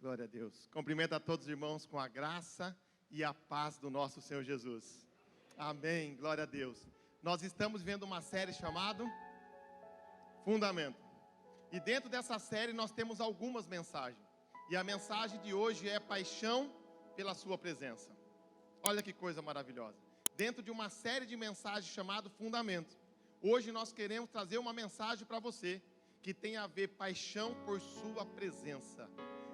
Glória a Deus. Cumprimento a todos os irmãos com a graça e a paz do nosso Senhor Jesus. Amém. Glória a Deus. Nós estamos vendo uma série chamada Fundamento. E dentro dessa série nós temos algumas mensagens. E a mensagem de hoje é paixão pela sua presença. Olha que coisa maravilhosa. Dentro de uma série de mensagens chamada Fundamento, hoje nós queremos trazer uma mensagem para você que tem a ver paixão por sua presença.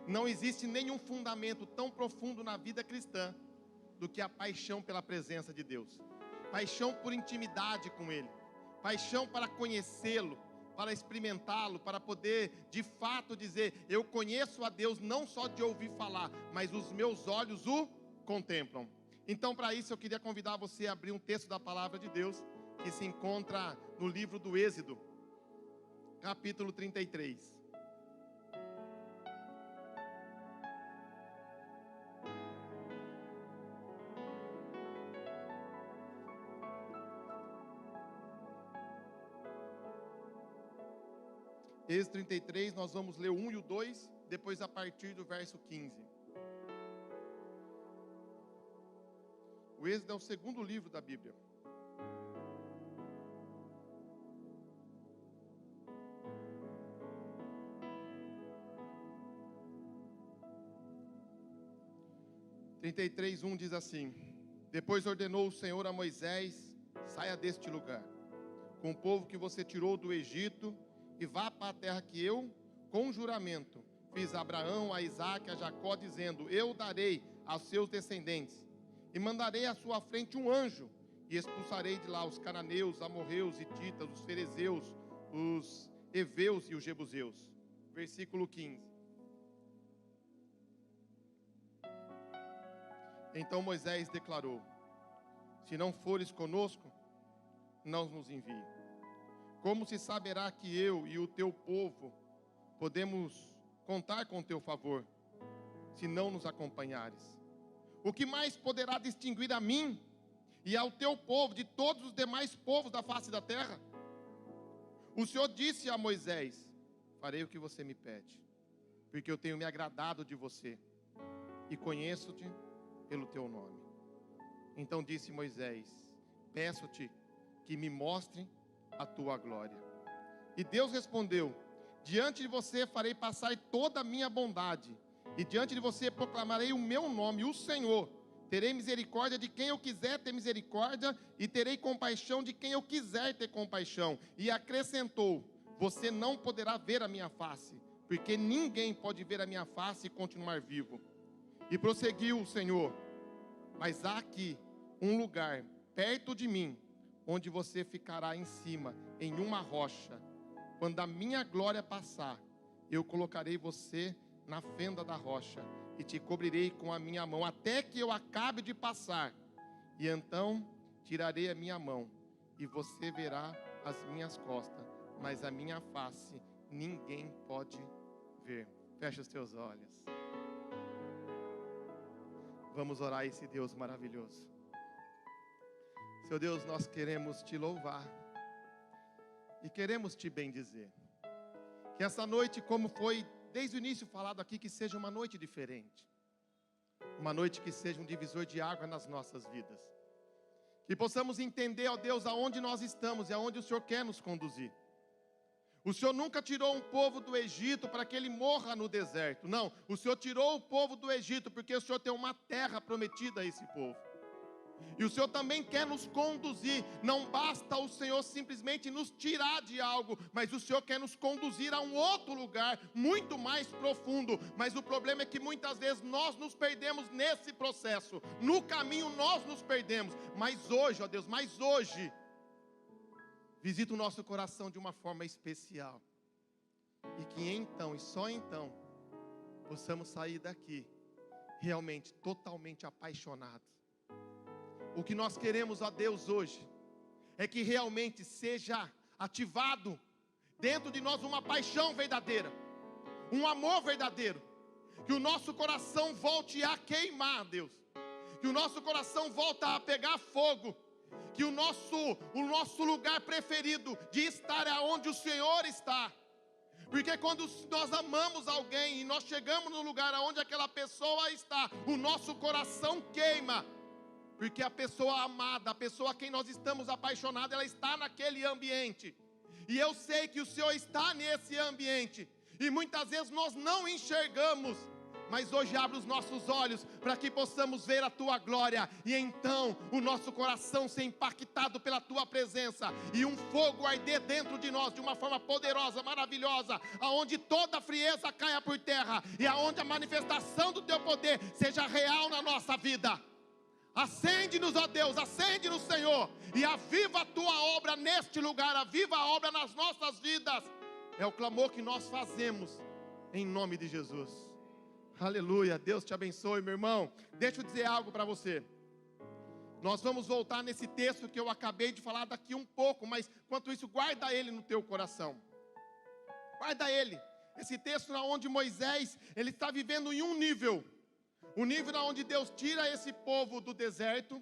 Não existe nenhum fundamento tão profundo na vida cristã do que a paixão pela presença de Deus. Paixão por intimidade com Ele. Paixão para conhecê-lo, para experimentá-lo, para poder de fato dizer: eu conheço a Deus não só de ouvir falar, mas os meus olhos o contemplam. Então, para isso eu queria convidar você a abrir um texto da palavra de Deus que se encontra no livro do Êxodo, capítulo 33. Êxodo 33, nós vamos ler o 1 e o 2, depois a partir do verso 15. O Êxodo é o segundo livro da Bíblia. (33:1) 33:1 diz assim: Depois ordenou o Senhor a Moisés: saia deste lugar, com o povo que você tirou do Egito, e vá para a terra que eu, com juramento, fiz a Abraão, a Isaque, a Jacó, dizendo: eu darei aos seus descendentes, e mandarei à sua frente um anjo, e expulsarei de lá os cananeus, amorreus, hititas, os ferezeus, os heveus e os jebuseus. Versículo 15. Então Moisés declarou: se não fores conosco, não nos envie. Como se saberá que eu e o teu povo podemos contar com o teu favor, se não nos acompanhares? O que mais poderá distinguir a mim e ao teu povo de todos os demais povos da face da terra? O Senhor disse a Moisés: farei o que você me pede, porque eu tenho me agradado de você e conheço-te pelo teu nome. Então disse Moisés: peço-te que me mostre a tua glória. E Deus respondeu: diante de você farei passar toda a minha bondade, e diante de você proclamarei o meu nome, o Senhor. Terei misericórdia de quem eu quiser ter misericórdia, e terei compaixão de quem eu quiser ter compaixão. E acrescentou: você não poderá ver a minha face, porque ninguém pode ver a minha face e continuar vivo. E prosseguiu o Senhor: mas há aqui um lugar perto de mim, onde você ficará em cima, em uma rocha. Quando a minha glória passar, eu colocarei você na fenda da rocha, e te cobrirei com a minha mão, até que eu acabe de passar. E então tirarei a minha mão, e você verá as minhas costas, mas a minha face ninguém pode ver. Fecha os teus olhos. Vamos orar a esse Deus maravilhoso. Seu Deus, nós queremos te louvar e queremos te bendizer. Que essa noite, como foi desde o início falado aqui, que seja uma noite diferente. Uma noite que seja um divisor de água nas nossas vidas. Que possamos entender, ó Deus, aonde nós estamos e aonde o Senhor quer nos conduzir. O Senhor nunca tirou um povo do Egito para que ele morra no deserto. Não, o Senhor tirou o povo do Egito porque o Senhor tem uma terra prometida a esse povo. E o Senhor também quer nos conduzir. Não basta o Senhor simplesmente nos tirar de algo, mas o Senhor quer nos conduzir a um outro lugar muito mais profundo. Mas o problema é que muitas vezes nós nos perdemos nesse processo. No caminho nós nos perdemos. Mas hoje, ó Deus, visita o nosso coração de uma forma especial. E que então, e só então, possamos sair daqui realmente, totalmente apaixonados. O que nós queremos, ó Deus, hoje é que realmente seja ativado dentro de nós uma paixão verdadeira, um amor verdadeiro, que o nosso coração volte a queimar, Deus, que o nosso coração volte a pegar fogo, que o nosso lugar preferido de estar é onde o Senhor está, Porque quando nós amamos alguém e nós chegamos no lugar onde aquela pessoa está, o nosso coração queima. Porque a pessoa amada, a pessoa a quem nós estamos apaixonados, ela está naquele ambiente. E eu sei que o Senhor está nesse ambiente. E muitas vezes nós não enxergamos. Mas hoje abre os nossos olhos para que possamos ver a Tua glória. E então o nosso coração ser impactado pela Tua presença. E um fogo arder dentro de nós de uma forma poderosa, maravilhosa. Aonde toda a frieza caia por terra. E aonde a manifestação do Teu poder seja real na nossa vida. Acende-nos, ó Deus, acende-nos, Senhor. E aviva a Tua obra neste lugar. Aviva a obra nas nossas vidas. É o clamor que nós fazemos em nome de Jesus. Aleluia, Deus te abençoe, meu irmão. Deixa eu dizer algo para você. Nós vamos voltar nesse texto que eu acabei de falar daqui um pouco, mas enquanto isso, guarda ele no teu coração. Guarda ele. Esse texto onde Moisés, ele está vivendo em um nível. O nível onde Deus tira esse povo do deserto,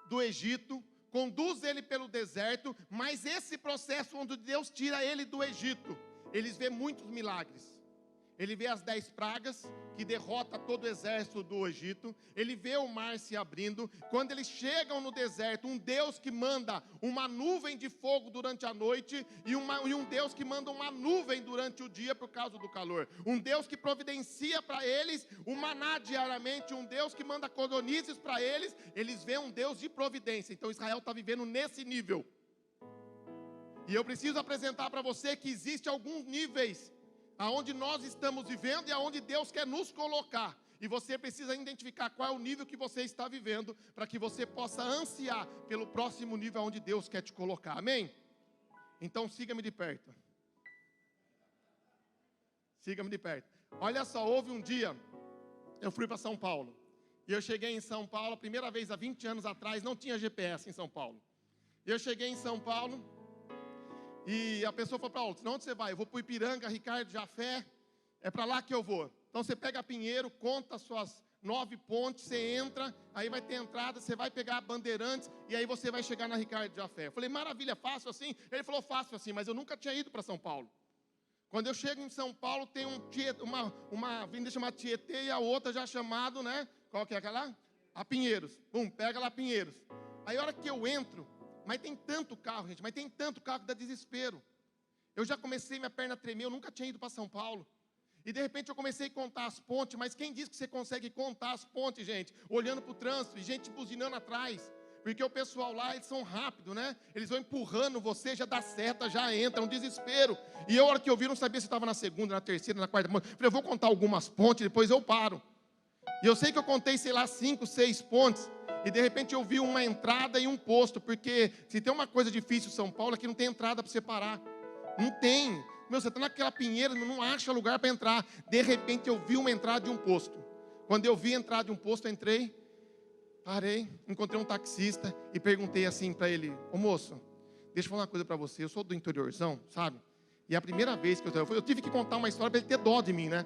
do Egito, conduz ele pelo deserto, mas esse processo onde Deus tira ele do Egito, eles vê muitos milagres. Ele vê as 10 pragas, que derrota todo o exército do Egito. Ele vê o mar se abrindo. Quando eles chegam no deserto, um Deus que manda uma nuvem de fogo durante a noite, e um Deus que manda uma nuvem durante o dia por causa do calor. Um Deus que providencia para eles o maná diariamente. Um Deus que manda codornizes para eles. Eles veem um Deus de providência. Então Israel está vivendo nesse nível. E eu preciso apresentar para você que existe alguns níveis aonde nós estamos vivendo e aonde Deus quer nos colocar. E você precisa identificar qual é o nível que você está vivendo, para que você possa ansiar pelo próximo nível onde Deus quer te colocar. Amém? Então siga-me de perto. Siga-me de perto. Olha só, houve um dia, eu fui para São Paulo. E eu cheguei em São Paulo, a primeira vez há 20 anos atrás, não tinha GPS em São Paulo. E eu cheguei em São Paulo. E a pessoa falou para onde você vai? Eu vou para o Ipiranga, Ricardo Jafé, é para lá que eu vou. Então você pega Pinheiro, conta as suas 9 pontes, você entra, aí vai ter entrada, você vai pegar Bandeirantes, e aí você vai chegar na Ricardo Jafé. Eu falei, maravilha, fácil assim? Ele falou, fácil assim, mas eu nunca tinha ido para São Paulo. Quando eu chego em São Paulo, tem uma avenida chamada Tietê, e a outra já chamada, né? Qual que é aquela? A Pinheiros. Pega lá Pinheiros. Aí a hora que eu entro, mas tem tanto carro, gente, mas tem tanto carro que dá desespero. Eu já comecei, minha perna tremer, eu nunca tinha ido para São Paulo. E de repente eu comecei a contar as pontes, mas quem diz que você consegue contar as pontes, gente? Olhando para o trânsito e gente buzinando atrás. Porque o pessoal lá, eles são rápidos, né? Eles vão empurrando você, já dá seta, já entra, um desespero. E eu, a hora que eu vi, não sabia se estava na segunda, na terceira, na quarta. Falei, eu vou contar algumas pontes, depois eu paro. E eu sei que eu contei, sei lá, 5, 6 pontes. E de repente eu vi uma entrada e um posto, porque se tem uma coisa difícil em São Paulo, é que não tem entrada para você parar. Não tem. Meu, você está naquela pinheira, não acha lugar para entrar. De repente eu vi uma entrada de um posto. Quando eu vi a entrada de um posto, eu entrei, parei, encontrei um taxista e perguntei assim para ele, ô moço, deixa eu falar uma coisa para você, eu sou do interiorzão, sabe? E a primeira vez que eu tive que contar uma história para ele ter dó de mim, né?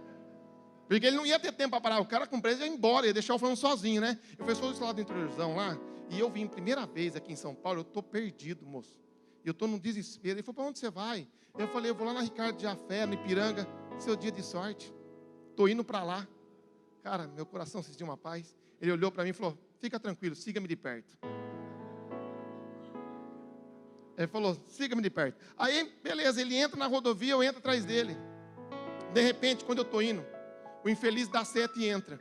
Porque ele não ia ter tempo para parar. O cara com pressa ia embora, ia deixar eu falando sozinho, né? Eu falei, sou desse lado do interiorzão lá. E eu vim primeira vez aqui em São Paulo. Eu estou perdido, moço. Eu estou num desespero. Ele falou, para onde você vai? Eu falei, eu vou lá na Ricardo Jafé, no Ipiranga. Seu dia de sorte. Estou indo para lá. Cara, meu coração sentiu uma paz. Ele olhou para mim e falou, fica tranquilo, siga-me de perto. Ele falou, siga-me de perto. Aí, beleza, ele entra na rodovia, eu entro atrás dele. De repente, quando eu estou indo, o infeliz dá seta e entra.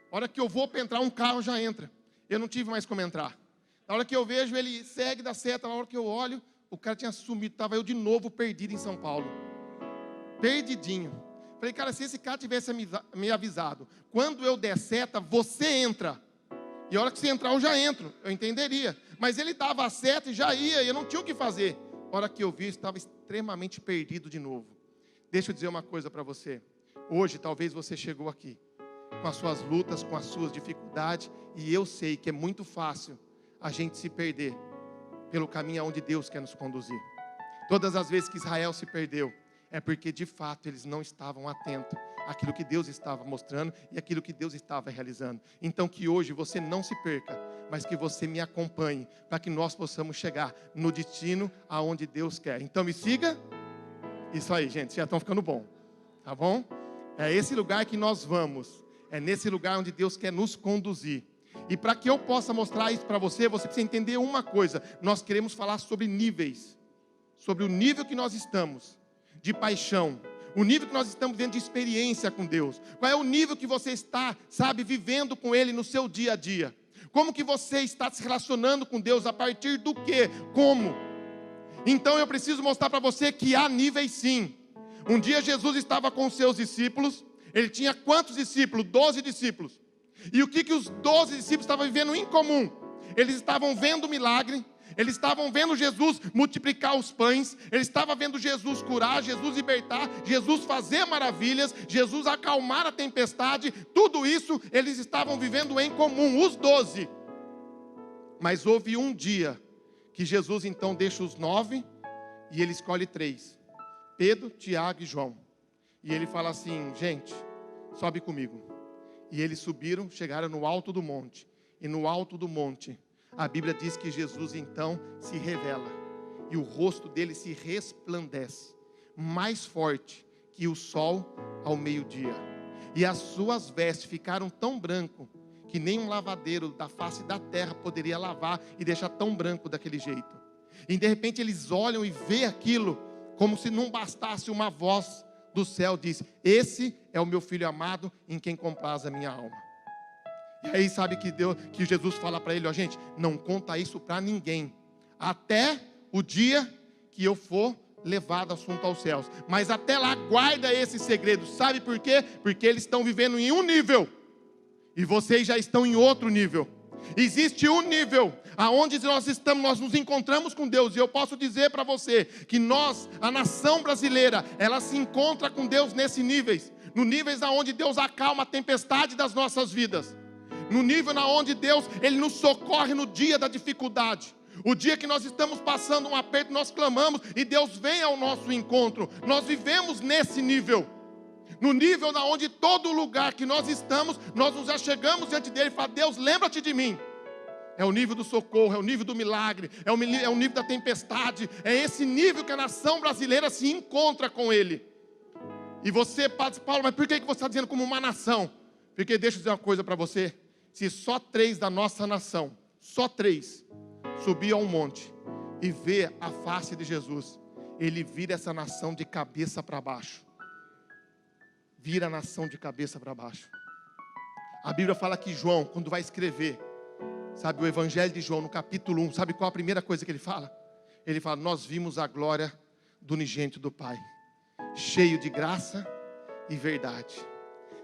A hora que eu vou para entrar, um carro já entra. Eu não tive mais como entrar. Na hora que eu vejo, ele segue da seta. Na hora que eu olho, o cara tinha sumido. Estava eu de novo perdido em São Paulo. Perdidinho. Falei, cara, se esse cara tivesse me avisado, quando eu der seta, você entra. E a hora que você entrar, eu já entro. Eu entenderia. Mas ele dava a seta e já ia. E eu não tinha o que fazer. A hora que eu vi, eu estava extremamente perdido de novo. Deixa eu dizer uma coisa para você. Hoje, talvez você chegou aqui com as suas lutas, com as suas dificuldades, e eu sei que é muito fácil a gente se perder pelo caminho aonde Deus quer nos conduzir. Todas as vezes que Israel se perdeu, é porque de fato eles não estavam atentos àquilo que Deus estava mostrando e àquilo que Deus estava realizando. Então que hoje você não se perca, mas que você me acompanhe, para que nós possamos chegar no destino aonde Deus quer. Então me siga Isso aí, gente, já estão ficando bom. Tá bom? É esse lugar que nós vamos. É nesse lugar onde Deus quer nos conduzir. E para que eu possa mostrar isso para você, você precisa entender uma coisa. Nós queremos falar sobre níveis. Sobre o nível que nós estamos de paixão. O nível que nós estamos vivendo de experiência com Deus. Qual é o nível que você está, sabe, vivendo com Ele no seu dia a dia. Como que você está se relacionando com Deus, a partir do quê? Como? Então eu preciso mostrar para você que há níveis sim. Um dia Jesus estava com os seus discípulos. Ele tinha quantos discípulos? 12 discípulos. E o que os 12 discípulos estavam vivendo em comum? Eles estavam vendo o milagre. Eles estavam vendo Jesus multiplicar os pães. Eles estavam vendo Jesus curar, Jesus libertar, Jesus fazer maravilhas, Jesus acalmar a tempestade. Tudo isso eles estavam vivendo em comum, os 12. Mas houve um dia que Jesus então deixa os 9 e ele escolhe 3. Pedro, Tiago e João. E ele fala assim: gente, sobe comigo. E eles subiram, chegaram no alto do monte. E no alto do monte, a Bíblia diz que Jesus então se revela. E o rosto dele se resplandece, mais forte que o sol ao meio-dia. E as suas vestes ficaram tão branco que nem um lavadeiro da face da terra poderia lavar e deixar tão branco daquele jeito. E de repente eles olham e vê aquilo, como se não bastasse, uma voz do céu diz: esse é o meu filho amado, em quem compraz a minha alma. E aí sabe que Jesus fala para ele: ó, gente, não conta isso para ninguém, até o dia que eu for levado assunto aos céus. Mas até lá guarda esse segredo. Sabe por quê? Porque eles estão vivendo em um nível e vocês já estão em outro nível. Existe um nível aonde nós estamos, nós nos encontramos com Deus. E eu posso dizer para você que nós, a nação brasileira, ela se encontra com Deus nesse níveis. No níveis aonde Deus acalma a tempestade das nossas vidas. No nível onde Deus, Ele nos socorre no dia da dificuldade. O dia que nós estamos passando um aperto, nós clamamos e Deus vem ao nosso encontro. Nós vivemos nesse nível. No nível onde todo lugar que nós estamos, nós nos achegamos diante dele e falamos: Deus, lembra-te de mim. É o nível do socorro, é o nível do milagre, é o nível da tempestade. É esse nível que a nação brasileira se encontra com ele. E você, Padre Paulo, mas por que você está dizendo como uma nação? Porque deixa eu dizer uma coisa para você. Se só 3 da nossa nação, só 3, subir a um monte e ver a face de Jesus, ele vira essa nação de cabeça para baixo. Vira a nação de cabeça para baixo. A Bíblia fala que João, quando vai escrever, sabe, o Evangelho de João, no capítulo 1, sabe qual a primeira coisa que ele fala? Ele fala: nós vimos a glória do unigênito do Pai, cheio de graça e verdade.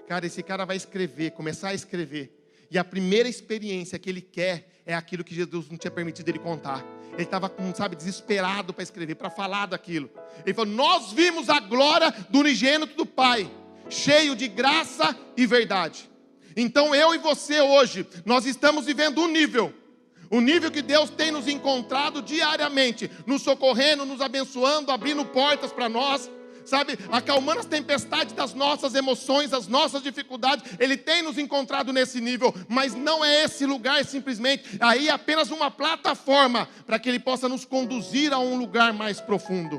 Cara, esse cara vai escrever, começar a escrever. E a primeira experiência que ele quer é aquilo que Jesus não tinha permitido ele contar. Ele estava, desesperado para escrever, para falar daquilo. Ele falou: nós vimos a glória do unigênito do Pai, cheio de graça e verdade. Então eu e você hoje, nós estamos vivendo um nível que Deus tem nos encontrado diariamente, nos socorrendo, nos abençoando, abrindo portas para nós, sabe, acalmando as tempestades das nossas emoções, das nossas dificuldades. Ele tem nos encontrado nesse nível, mas não é esse lugar simplesmente, aí é apenas uma plataforma para que Ele possa nos conduzir a um lugar mais profundo.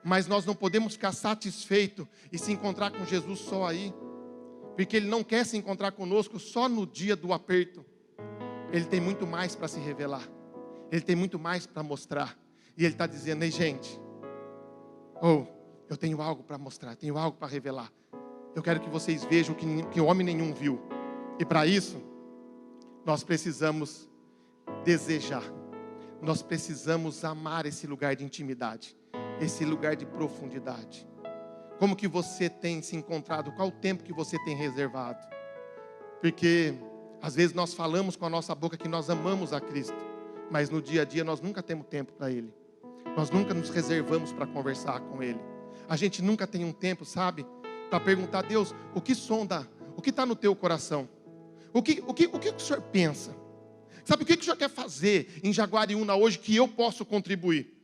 Mas nós não podemos ficar satisfeitos e se encontrar com Jesus só aí, porque Ele não quer se encontrar conosco só no dia do aperto. Ele tem muito mais para se revelar, Ele tem muito mais para mostrar. E Ele está dizendo: ei, gente, eu tenho algo para mostrar, tenho algo para revelar. Eu quero que vocês vejam que homem nenhum viu. E para isso, nós precisamos desejar. Nós precisamos amar esse lugar de intimidade, esse lugar de profundidade. Como que você tem se encontrado? Qual o tempo que você tem reservado? Porque às vezes nós falamos com a nossa boca que nós amamos a Cristo, mas no dia a dia nós nunca temos tempo para Ele. Nós nunca nos reservamos para conversar com Ele. A gente nunca tem um tempo, sabe, para perguntar a Deus: o que sonda, o que está no teu coração? O que o Senhor pensa? Sabe o que o Senhor quer fazer em Jaguariúna hoje que eu posso contribuir?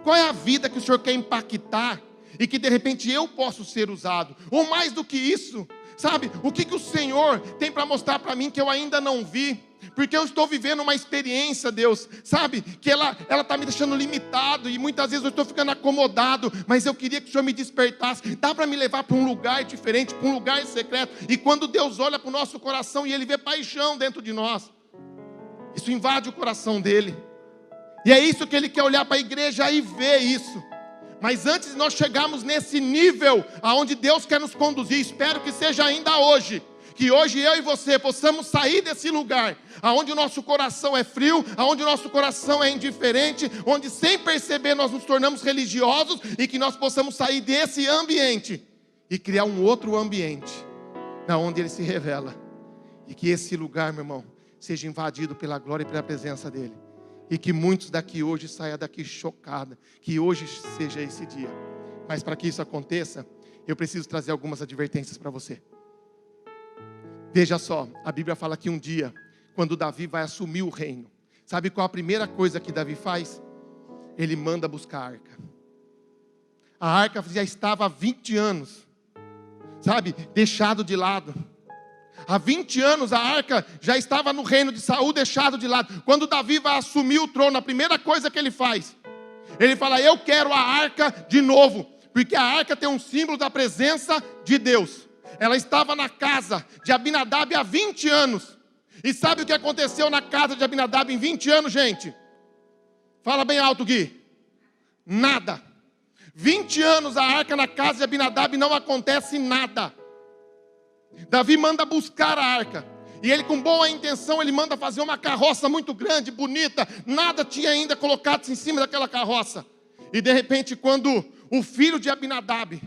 Qual é a vida que o Senhor quer impactar e que de repente eu posso ser usado? Ou mais do que isso, sabe, o que o Senhor tem para mostrar para mim que eu ainda não vi? Porque eu estou vivendo uma experiência, Deus, sabe, que ela está me deixando limitado, e muitas vezes eu estou ficando acomodado, mas eu queria que o Senhor me despertasse. Dá para me levar para um lugar diferente, para um lugar secreto. E quando Deus olha para o nosso coração e Ele vê paixão dentro de nós, isso invade o coração dEle. E é isso que Ele quer, olhar para a igreja e ver isso. Mas antes de nós chegarmos nesse nível aonde Deus quer nos conduzir, espero que seja ainda hoje, que hoje eu e você possamos sair desse lugar, aonde o nosso coração é frio, aonde o nosso coração é indiferente, onde sem perceber nós nos tornamos religiosos, e que nós possamos sair desse ambiente e criar um outro ambiente, onde Ele se revela, e que esse lugar, meu irmão, seja invadido pela glória e pela presença dEle. E que muitos daqui hoje saiam daqui chocados, que hoje seja esse dia. Mas para que isso aconteça, eu preciso trazer algumas advertências para você. Veja só, a Bíblia fala que um dia, quando Davi vai assumir o reino, sabe qual a primeira coisa que Davi faz? Ele manda buscar a arca. A arca já estava há 20 anos, sabe, deixado de lado. Há 20 anos a arca já estava no reino de Saul, deixado de lado. Quando Davi vai assumir o trono, a primeira coisa que ele faz, ele fala: eu quero a arca de novo, porque a arca tem um símbolo da presença de Deus. Ela estava na casa de Abinadab há 20 anos. E sabe o que aconteceu na casa de Abinadab em 20 anos, gente? Fala bem alto, Gui. Nada. 20 anos a arca na casa de Abinadab, não acontece nada. Davi manda buscar a arca, e ele, com boa intenção, ele manda fazer uma carroça muito grande, bonita. Nada tinha ainda colocado em cima daquela carroça. E de repente, quando o filho de Abinadab,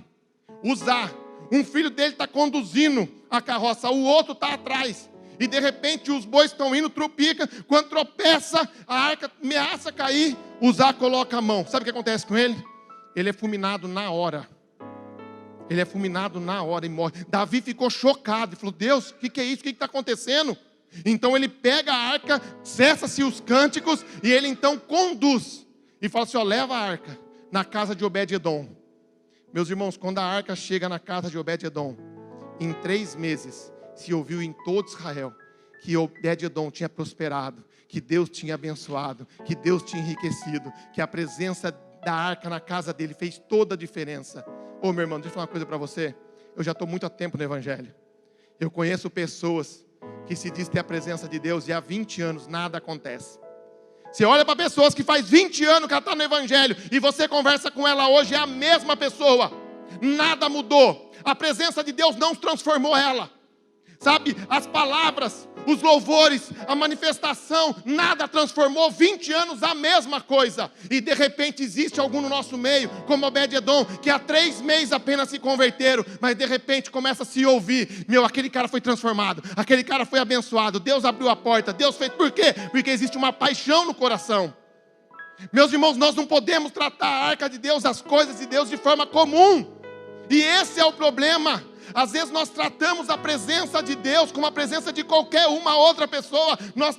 Uzá, um filho dele está conduzindo a carroça, o outro está atrás, e de repente os bois estão indo, tropica. Quando tropeça, a arca ameaça cair, Uzá coloca a mão. Sabe o que acontece com ele? Ele é fulminado na hora. Ele é fulminado na hora e morre. Davi ficou chocado e falou: Deus, o que é isso? O que está acontecendo? Então ele pega a arca, cessa-se os cânticos, e ele então conduz e fala assim: ó, leva a arca na casa de Obed-edom. Meus irmãos, quando a arca chega na casa de Obed-edom, em 3 meses se ouviu em todo Israel que Obed-edom tinha prosperado, que Deus tinha abençoado, que Deus tinha enriquecido, que a presença da arca na casa dele fez toda a diferença. Ô meu irmão, deixa eu falar uma coisa para você. Eu já estou muito tempo no Evangelho. Eu conheço pessoas que se diz ter a presença de Deus e há 20 anos nada acontece. Você olha para pessoas que faz 20 anos que ela está no Evangelho, e você conversa com ela hoje, é a mesma pessoa. Nada mudou. A presença de Deus não transformou ela. Sabe, as palavras, os louvores, a manifestação, nada transformou. 20 anos a mesma coisa. E de repente existe algum no nosso meio, como Obed-edom, que há 3 meses apenas se converteram, mas de repente começa a se ouvir: meu, aquele cara foi transformado, aquele cara foi abençoado, Deus abriu a porta, Deus fez. Por quê? Porque existe uma paixão no coração. Meus irmãos, nós não podemos tratar a arca de Deus, as coisas de Deus, de forma comum. E esse é o problema. Às vezes nós tratamos a presença de Deus como a presença de qualquer uma outra pessoa. Nós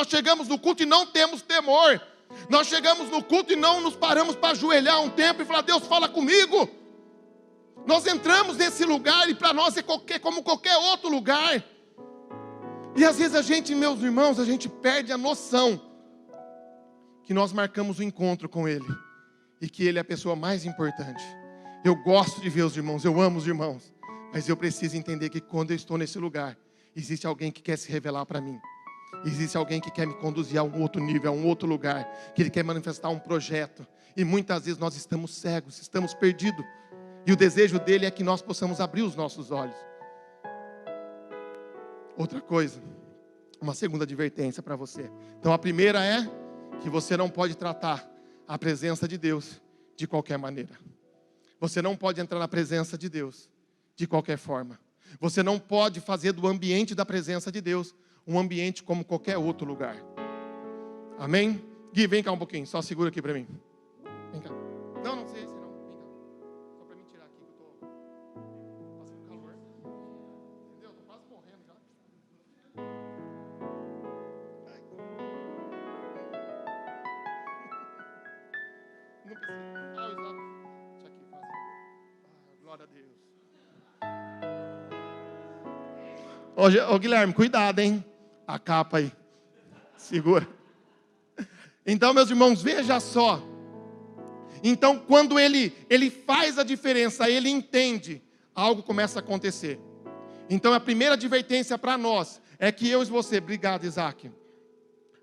chegamos no culto e não temos temor. Nós chegamos no culto e não nos paramos para ajoelhar um tempo e falar: Deus, fala comigo. Nós entramos nesse lugar e para nós é como qualquer outro lugar. E às vezes a gente, meus irmãos, a gente perde a noção que nós marcamos o encontro com Ele e que Ele é a pessoa mais importante. Eu gosto de ver os irmãos, eu amo os irmãos, mas eu preciso entender que quando eu estou nesse lugar, existe alguém que quer se revelar para mim. Existe alguém que quer me conduzir a um outro nível, a um outro lugar, que Ele quer manifestar um projeto. E muitas vezes nós estamos cegos, estamos perdidos. E o desejo dEle é que nós possamos abrir os nossos olhos. Outra coisa, uma segunda advertência para você. Então a primeira é que você não pode tratar a presença de Deus de qualquer maneira. Você não pode entrar na presença de Deus de qualquer forma. Você não pode fazer do ambiente da presença de Deus um ambiente como qualquer outro lugar. Amém? Gui, vem cá um pouquinho, só segura aqui para mim. Vem cá. Não sei esse não. Vem cá. Só para mim tirar aqui que eu estou passando calor. Entendeu? Estou quase morrendo já. Não precisa. Exato. Isso aqui faz. Glória a Deus. Ô Guilherme, cuidado, hein? A capa aí. Segura. Então, meus irmãos, veja só. Então, quando ele faz a diferença, ele entende, algo começa a acontecer. Então, a primeira advertência para nós é que eu e você, obrigado, Isaac.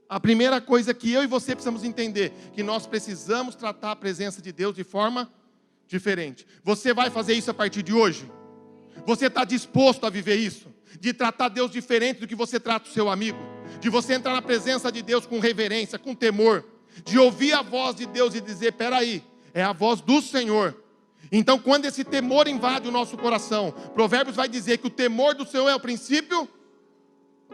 A primeira coisa que eu e você precisamos entender, que nós precisamos tratar a presença de Deus de forma diferente. Você vai fazer isso a partir de hoje? Você está disposto a viver isso? De tratar Deus diferente do que você trata o seu amigo? De você entrar na presença de Deus com reverência, com temor? De ouvir a voz de Deus e dizer, peraí, é a voz do Senhor. Então, quando esse temor invade o nosso coração, Provérbios vai dizer que o temor do Senhor é o princípio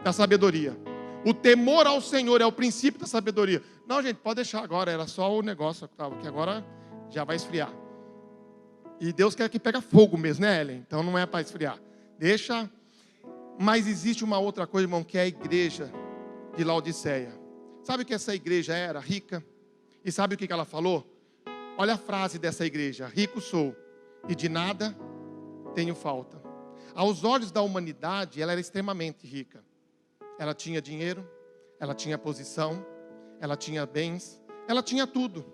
da sabedoria. O temor ao Senhor é o princípio da sabedoria. Não, gente, pode deixar agora, era só o negócio que agora já vai esfriar. E Deus quer que pegue fogo mesmo, né, Ellen? Então não é para esfriar. Deixa. Mas existe uma outra coisa, irmão, que é a igreja de Laodiceia. Sabe o que essa igreja era? Rica. E sabe o que ela falou? Olha a frase dessa igreja: rico sou e de nada tenho falta. Aos olhos da humanidade, ela era extremamente rica. Ela tinha dinheiro, ela tinha posição, ela tinha bens, ela tinha tudo.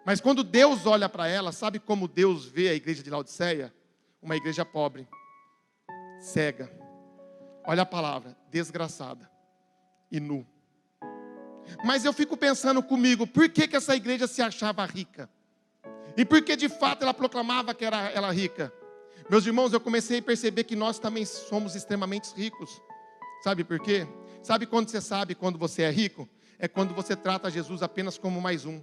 Mas quando Deus olha para ela, sabe como Deus vê a igreja de Laodiceia? Uma igreja pobre, cega, olha a palavra, desgraçada e nu. Mas eu fico pensando comigo, por que essa igreja se achava rica? E por que de fato ela proclamava que era ela rica? Meus irmãos, eu comecei a perceber que nós também somos extremamente ricos. Sabe por quê? Sabe quando você sabe quando você é rico? É quando você trata Jesus apenas como mais um.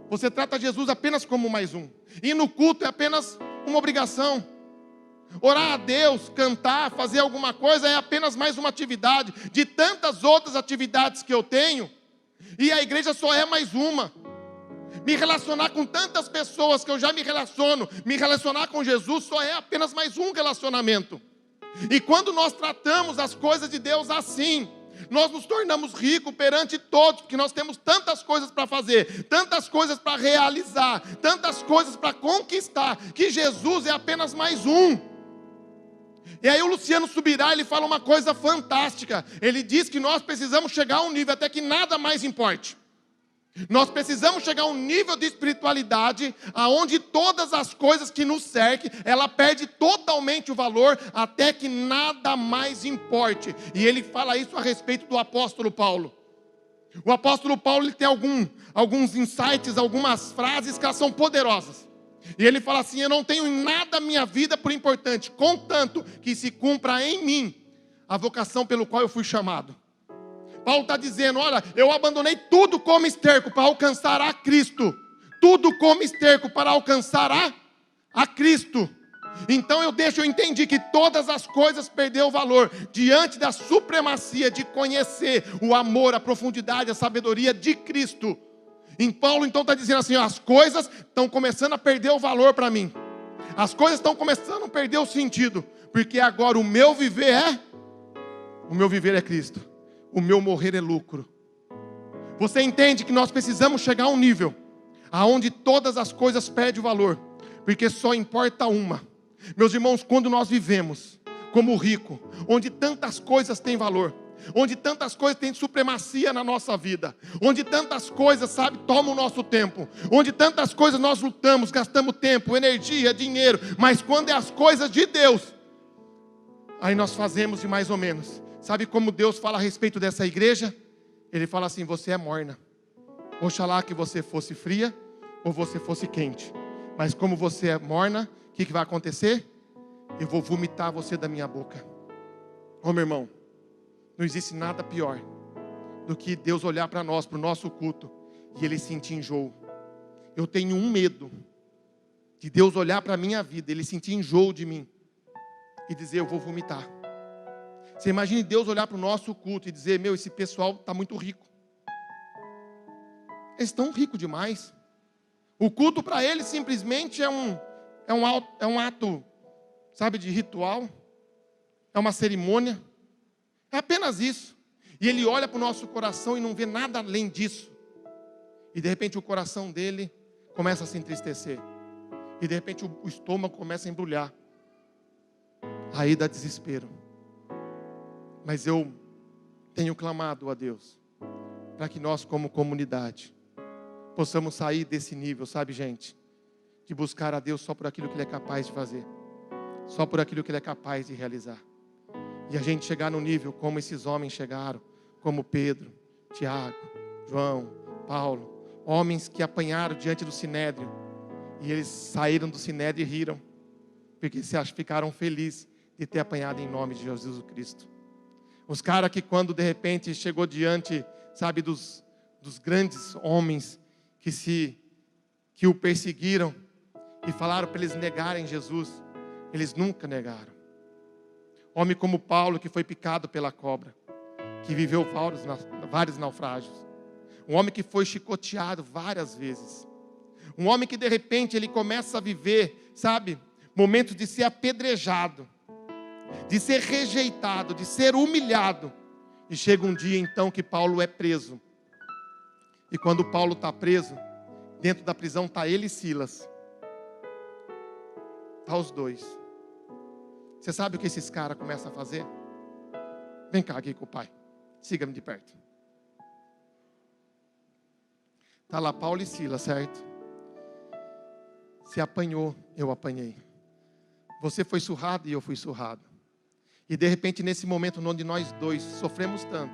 Você trata Jesus apenas como mais um. E no culto é apenas uma obrigação. Orar a Deus, cantar, fazer alguma coisa é apenas mais uma atividade de tantas outras atividades que eu tenho. E a igreja só é mais uma. Me relacionar com tantas pessoas que eu já me relacionar com Jesus só é apenas mais um relacionamento. E quando nós tratamos as coisas de Deus assim, nós nos tornamos ricos perante todos, porque nós temos tantas coisas para fazer, tantas coisas para realizar, tantas coisas para conquistar, que Jesus é apenas mais um. E aí o Luciano Subirá, ele fala uma coisa fantástica. Ele diz que nós precisamos chegar a um nível até que nada mais importe. Nós precisamos chegar a um nível de espiritualidade aonde todas as coisas que nos cercam, ela perde totalmente o valor até que nada mais importe. E ele fala isso a respeito do apóstolo Paulo. O apóstolo Paulo, ele tem alguns insights, algumas frases que elas são poderosas. E ele fala assim: eu não tenho em nada a minha vida por importante, contanto que se cumpra em mim a vocação pelo qual eu fui chamado. Paulo está dizendo: olha, eu abandonei tudo como esterco para alcançar a Cristo. Tudo como esterco para alcançar a Cristo. Então eu entendi que todas as coisas perderam o valor diante da supremacia de conhecer o amor, a profundidade, a sabedoria de Cristo. Em Paulo então está dizendo assim: ó, as coisas estão começando a perder o valor para mim. As coisas estão começando a perder o sentido. Porque agora o meu viver é Cristo. O meu morrer é lucro. Você entende que nós precisamos chegar a um nível aonde todas as coisas perdem o valor, porque só importa uma. Meus irmãos, quando nós vivemos como rico, onde tantas coisas têm valor, onde tantas coisas têm supremacia na nossa vida, onde tantas coisas, tomam o nosso tempo, onde tantas coisas nós lutamos, gastamos tempo, energia, dinheiro, mas quando é as coisas de Deus, aí nós fazemos de mais ou menos. Sabe como Deus fala a respeito dessa igreja? Ele fala assim: você é morna. Oxalá que você fosse fria ou você fosse quente. Mas como você é morna, o que vai acontecer? Eu vou vomitar você da minha boca. Ô meu irmão, não existe nada pior do que Deus olhar para nós, para o nosso culto, e Ele sentir enjoo. Eu tenho um medo de Deus olhar para a minha vida, Ele sentir enjoo de mim e dizer: eu vou vomitar. Você imagine Deus olhar para o nosso culto e dizer: meu, esse pessoal está muito rico. Eles estão ricos demais. O culto para eles simplesmente é um ato, de ritual. É uma cerimônia. É apenas isso. E ele olha para o nosso coração e não vê nada além disso. E de repente o coração dele começa a se entristecer. E de repente o estômago começa a embrulhar. Aí dá desespero. Mas eu tenho clamado a Deus para que nós, como comunidade, possamos sair desse nível, sabe, gente? De buscar a Deus só por aquilo que Ele é capaz de fazer, só por aquilo que Ele é capaz de realizar. E a gente chegar no nível como esses homens chegaram, como Pedro, Tiago, João, Paulo, homens que apanharam diante do Sinédrio, e eles saíram do Sinédrio e riram, porque ficaram felizes de ter apanhado em nome de Jesus Cristo. Os caras que quando de repente chegou diante, sabe, dos grandes homens que o perseguiram e falaram para eles negarem Jesus, eles nunca negaram. Homem como Paulo, que foi picado pela cobra, que viveu vários naufrágios. Um homem que foi chicoteado várias vezes. Um homem que de repente ele começa a viver, sabe, momentos de ser apedrejado, de ser rejeitado, de ser humilhado. E chega um dia então que Paulo é preso. E quando Paulo está preso, dentro da prisão está ele e Silas. Está os dois. Você sabe o que esses caras começam a fazer? Vem cá aqui com o pai. Siga-me de perto. Está lá Paulo e Silas, certo? Você apanhou, eu apanhei. Você foi surrado e eu fui surrado. E de repente nesse momento onde nós dois sofremos tanto,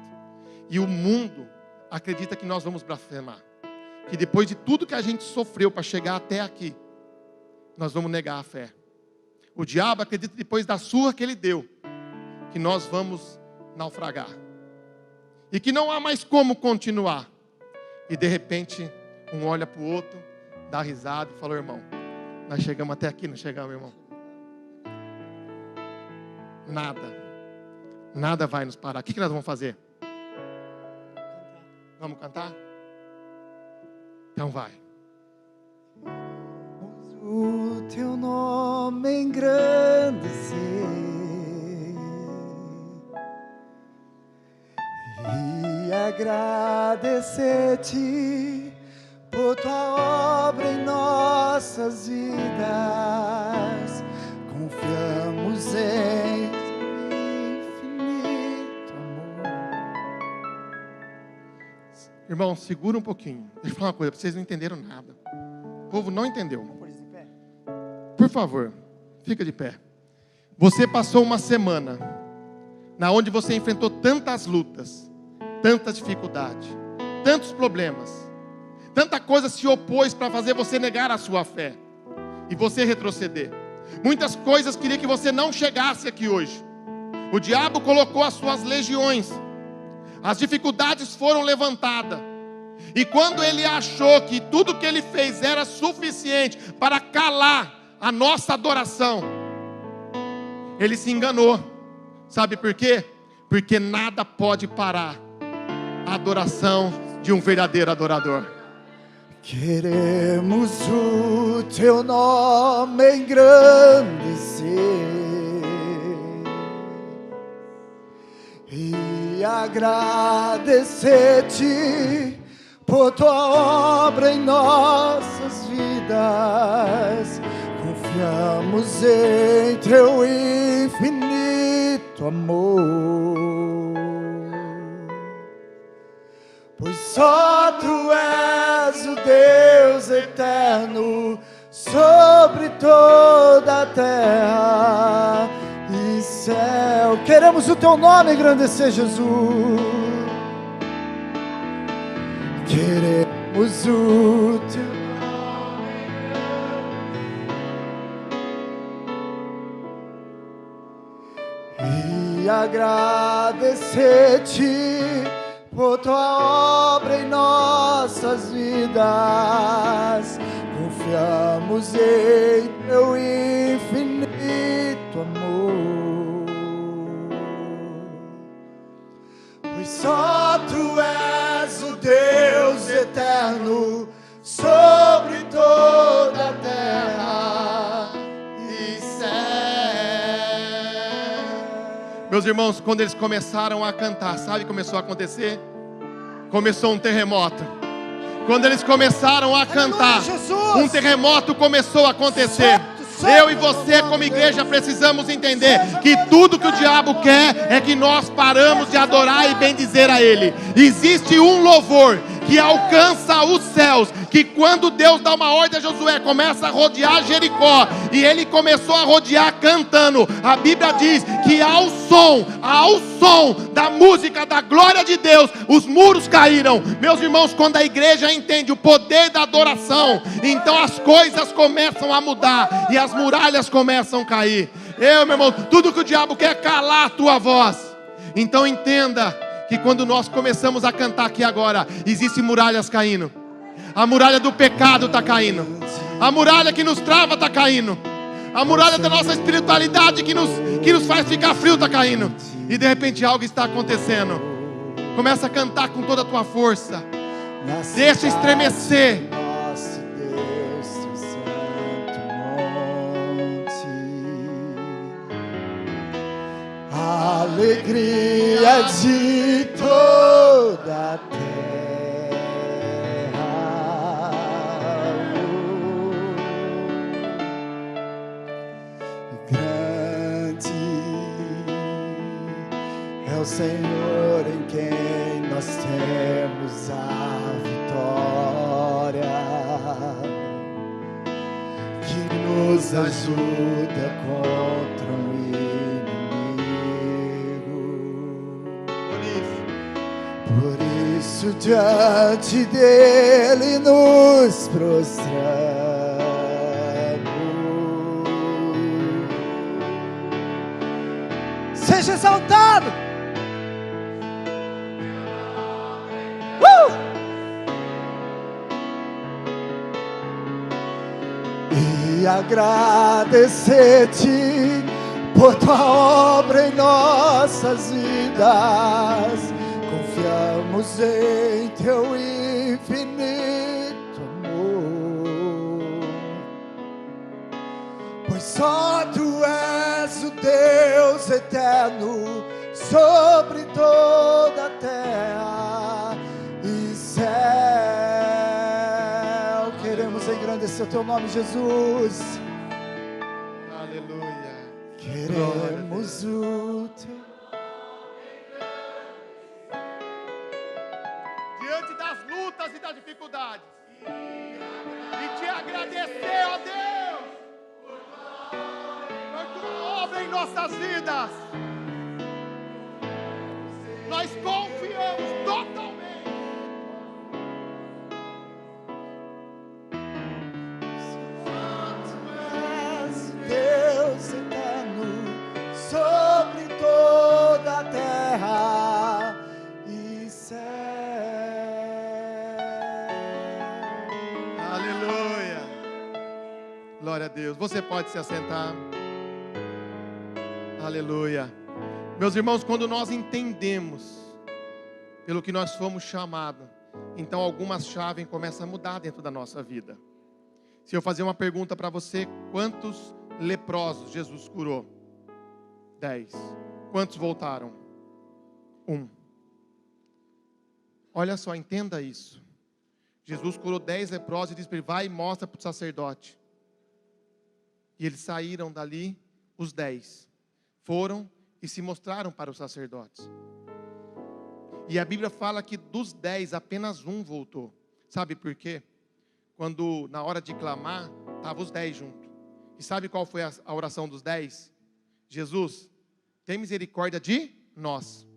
e o mundo acredita que nós vamos blasfemar, que depois de tudo que a gente sofreu para chegar até aqui, nós vamos negar a fé. O diabo acredita depois da surra que ele deu, que nós vamos naufragar. E que não há mais como continuar. E de repente, um olha para o outro, dá risada e fala: irmão, nós chegamos até aqui, não chegamos, irmão? Nada vai nos parar. O que nós vamos fazer? Vamos cantar? Então vai. O teu nome engrandecer e agradecer-te por tua obra em nossas vidas. Confiamos em teu infinito amor. Irmão, segura um pouquinho. Deixa eu falar uma coisa, vocês não entenderam nada. O povo não entendeu. Por favor, fica de pé. Você passou uma semana na onde você enfrentou tantas lutas, tantas dificuldades, tantos problemas, tanta coisa se opôs para fazer você negar a sua fé e você retroceder. Muitas coisas queria que você não chegasse aqui hoje. O diabo colocou as suas legiões, as dificuldades foram levantadas. E quando ele achou que tudo que ele fez era suficiente para calar a nossa adoração, ele se enganou. Sabe por quê? Porque nada pode parar a adoração de um verdadeiro adorador. Queremos o teu nome engrandecer e agradecer-te por tua obra em nossas vidas. Confiamos em teu infinito amor, pois só tu és o Deus eterno sobre toda a terra e céu. Queremos o teu nome engrandecer, Jesus. Queremos o teu e agradecer-te por tua obra em nossas vidas. Confiamos em teu infinito amor, pois só tu és o Deus eterno sobre toda a terra e céu. Meus irmãos, quando eles começaram a cantar, sabe o que começou a acontecer? Começou um terremoto. Quando eles começaram a cantar, um terremoto começou a acontecer. Eu e você, como igreja, precisamos entender que tudo que o diabo quer é que nós paramos de adorar e bendizer a Ele. Existe um louvor que alcança os céus, que quando Deus dá uma ordem a Josué, começa a rodear Jericó, e ele começou a rodear cantando. A Bíblia diz que ao som da música da glória de Deus, os muros caíram. Meus irmãos, quando a igreja entende o poder da adoração, então as coisas começam a mudar e as muralhas começam a cair. Meu irmão, tudo que o diabo quer é calar a tua voz. Então entenda que quando nós começamos a cantar aqui agora, existem muralhas caindo. A muralha do pecado está caindo. A muralha que nos trava está caindo. A muralha da nossa espiritualidade que nos faz ficar frio está caindo. E de repente algo está acontecendo. Começa a cantar com toda a tua força. Deixa estremecer. Nosso Deus, teu santo monte. A alegria de toda a terra. Grande é o Senhor em quem nós temos a vitória, que nos ajuda contra o inimigo. Por isso diante dele nos prostramos. Seja exaltado. E agradecer-te por tua obra em nossas vidas. Confiamos em teu infinito amor, pois só tu és o Deus eterno sobre toda a terra e céu. Queremos engrandecer o teu nome, Jesus. Aleluia. Queremos o teu. Diante das lutas e das dificuldades, e te agradecer, ó Deus, por tua obra em nossas vidas. Nós confiamos totalmente. Deus eterno sobre toda a terra e céu. Aleluia. Glória a Deus. Você pode se assentar. Aleluia. Meus irmãos, quando nós entendemos pelo que nós fomos chamados, então algumas chaves começam a mudar dentro da nossa vida. Se eu fazer uma pergunta para você, quantos leprosos Jesus curou? 10. Quantos voltaram? 1. Olha só, entenda isso. Jesus curou 10 leprosos e disse para ele: vai e mostra para o sacerdote. E eles saíram dali, os 10. Foram e se mostraram para os sacerdotes. E a Bíblia fala que dos 10, apenas 1 voltou. Sabe por quê? Quando na hora de clamar, estavam os 10 juntos. E sabe qual foi a oração dos 10? Jesus, tem misericórdia de nós.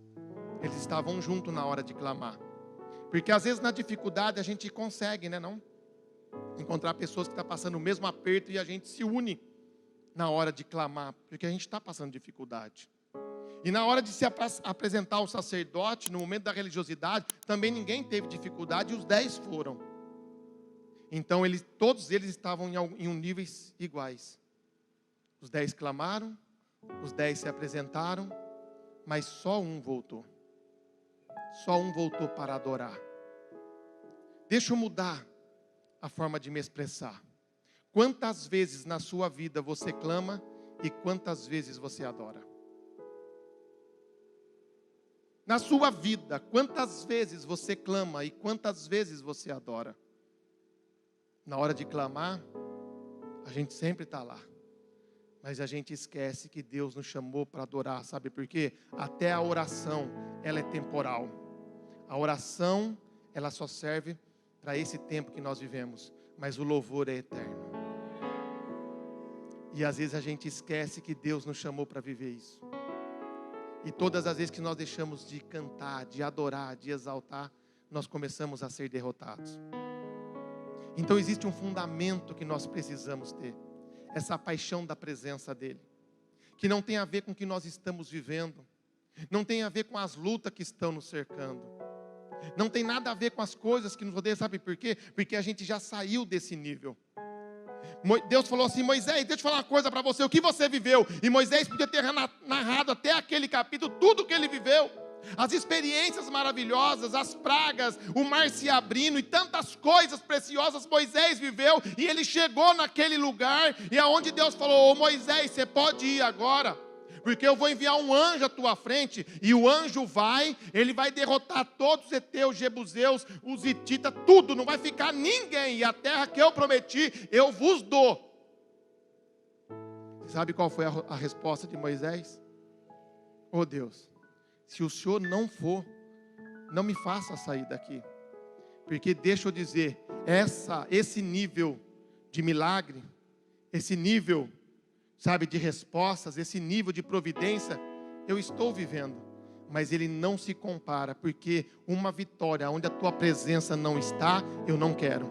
Eles estavam juntos na hora de clamar. Porque às vezes na dificuldade a gente consegue, né, não? Encontrar pessoas que estão passando o mesmo aperto e a gente se une na hora de clamar, porque a gente está passando dificuldade. E na hora de se apresentar ao sacerdote, no momento da religiosidade, também ninguém teve dificuldade e os 10 foram. Então todos eles estavam em níveis iguais. Os 10 clamaram, os 10 se apresentaram, mas só 1 voltou. Só 1 voltou para adorar. Deixa eu mudar a forma de me expressar. Quantas vezes na sua vida você clama e quantas vezes você adora? Na sua vida, quantas vezes você clama e quantas vezes você adora? Na hora de clamar, a gente sempre está lá. Mas a gente esquece que Deus nos chamou para adorar, sabe por quê? Até a oração, ela é temporal. A oração, ela só serve para esse tempo que nós vivemos, mas o louvor é eterno. E às vezes a gente esquece que Deus nos chamou para viver isso. E todas as vezes que nós deixamos de cantar, de adorar, de exaltar, nós começamos a ser derrotados. Então existe um fundamento que nós precisamos ter. Essa paixão da presença dEle. Que não tem a ver com o que nós estamos vivendo. Não tem a ver com as lutas que estão nos cercando. Não tem nada a ver com as coisas que nos rodeiam. Sabe por quê? Porque a gente já saiu desse nível. Deus falou assim: Moisés, deixa eu falar uma coisa para você. O que você viveu? E Moisés podia ter narrado até aquele capítulo tudo o que ele viveu. As experiências maravilhosas, as pragas, o mar se abrindo e tantas coisas preciosas Moisés viveu. E ele chegou naquele lugar e aonde Deus falou: ô Moisés, você pode ir agora, porque eu vou enviar um anjo à tua frente. E o anjo ele vai derrotar todos os heteus, jebuseus, os hititas, tudo, não vai ficar ninguém. E a terra que eu prometi, eu vos dou. Sabe qual foi a resposta de Moisés? Oh Deus, se o Senhor não for, não me faça sair daqui. Porque deixa eu dizer, esse nível de milagre, esse nível, sabe, de respostas, esse nível de providência, eu estou vivendo. Mas ele não se compara, porque uma vitória onde a tua presença não está, eu não quero.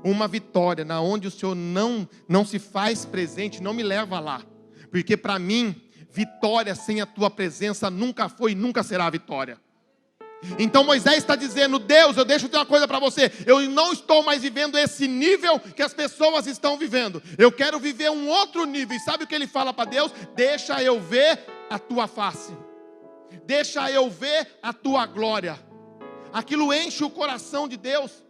Uma vitória na onde o Senhor não se faz presente, não me leva lá. Porque para mim, vitória sem a tua presença nunca foi e nunca será vitória. Então Moisés está dizendo: Deus, eu deixo de dizer uma coisa para você, eu não estou mais vivendo esse nível que as pessoas estão vivendo. Eu quero viver um outro nível. E sabe o que ele fala para Deus? Deixa eu ver a tua face. Deixa eu ver a tua glória. Aquilo enche o coração de Deus.